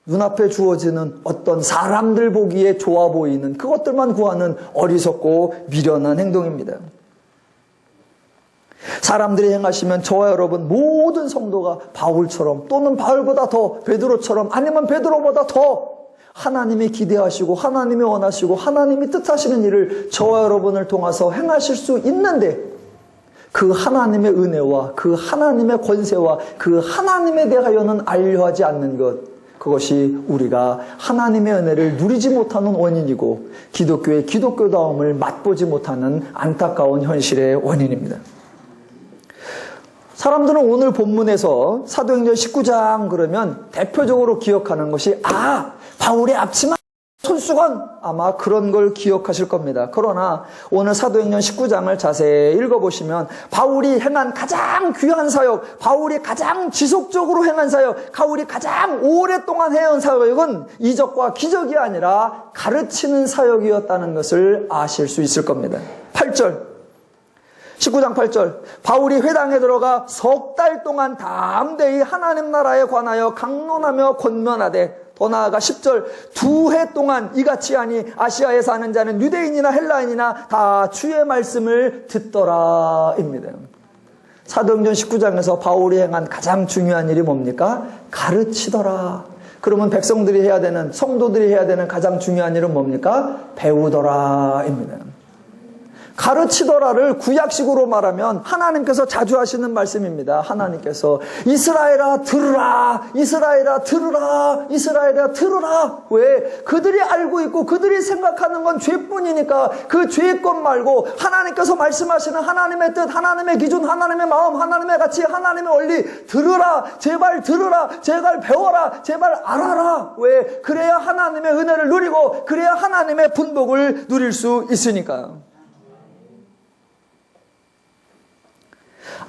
눈앞에 주어지는 어떤 사람들 보기에 좋아 보이는 그것들만 구하는 어리석고 미련한 행동입니다. 사람들이 행하시면 저와 여러분 모든 성도가 바울처럼 또는 바울보다 더 베드로처럼 아니면 베드로보다 더 하나님이 기대하시고 하나님이 원하시고 하나님이 뜻하시는 일을 저와 여러분을 통해서 행하실 수 있는데 그 하나님의 은혜와 그 하나님의 권세와 그 하나님에 대하여는 알려하지 않는 것 그것이 우리가 하나님의 은혜를 누리지 못하는 원인이고 기독교의 기독교다움을 맛보지 못하는 안타까운 현실의 원인입니다. 사람들은 오늘 본문에서 사도행전 19장 그러면 대표적으로 기억하는 것이 바울의 앞치마 손수건 아마 그런 걸 기억하실 겁니다. 그러나 오늘 사도행전 19장을 자세히 읽어보시면 바울이 행한 가장 귀한 사역, 바울이 가장 지속적으로 행한 사역, 바울이 가장 오랫동안 해온 사역은 이적과 기적이 아니라 가르치는 사역이었다는 것을 아실 수 있을 겁니다. 8절 19장 8절 바울이 회당에 들어가 석 달 동안 담대히 하나님 나라에 관하여 강론하며 권면하되 더 나아가 10절 2해 동안 이같이 하니 아시아에 사는 자는 유대인이나 헬라인이나 다 주의 말씀을 듣더라 입니다. 사도행전 19장에서 바울이 행한 가장 중요한 일이 뭡니까? 가르치더라. 그러면 백성들이 해야 되는 성도들이 해야 되는 가장 중요한 일은 뭡니까? 배우더라 입니다. 가르치더라를 구약식으로 말하면 하나님께서 자주 하시는 말씀입니다. 하나님께서 이스라엘아 들으라, 이스라엘아 들으라, 이스라엘아 들으라. 왜? 그들이 알고 있고 그들이 생각하는 건 죄뿐이니까 그 죄의 것 말고 하나님께서 말씀하시는 하나님의 뜻, 하나님의 기준, 하나님의 마음, 하나님의 가치, 하나님의 원리 들으라, 제발 들으라, 제발 배워라, 제발 알아라. 왜? 그래야 하나님의 은혜를 누리고 그래야 하나님의 분복을 누릴 수 있으니까요.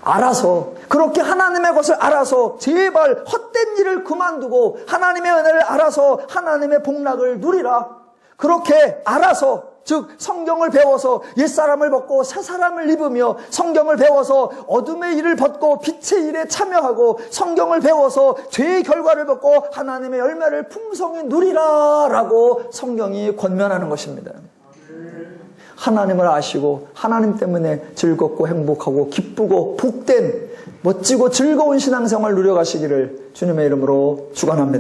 알아서 그렇게 하나님의 것을 알아서 제발 헛된 일을 그만두고 하나님의 은혜를 알아서 하나님의 복락을 누리라. 그렇게 알아서 즉 성경을 배워서 옛사람을 벗고 새사람을 입으며 성경을 배워서 어둠의 일을 벗고 빛의 일에 참여하고 성경을 배워서 죄의 결과를 벗고 하나님의 열매를 풍성히 누리라 라고 성경이 권면하는 것입니다. 하나님을 아시고 하나님 때문에 즐겁고 행복하고 기쁘고 복된 멋지고 즐거운 신앙생활 누려가시기를 주님의 이름으로 축원합니다.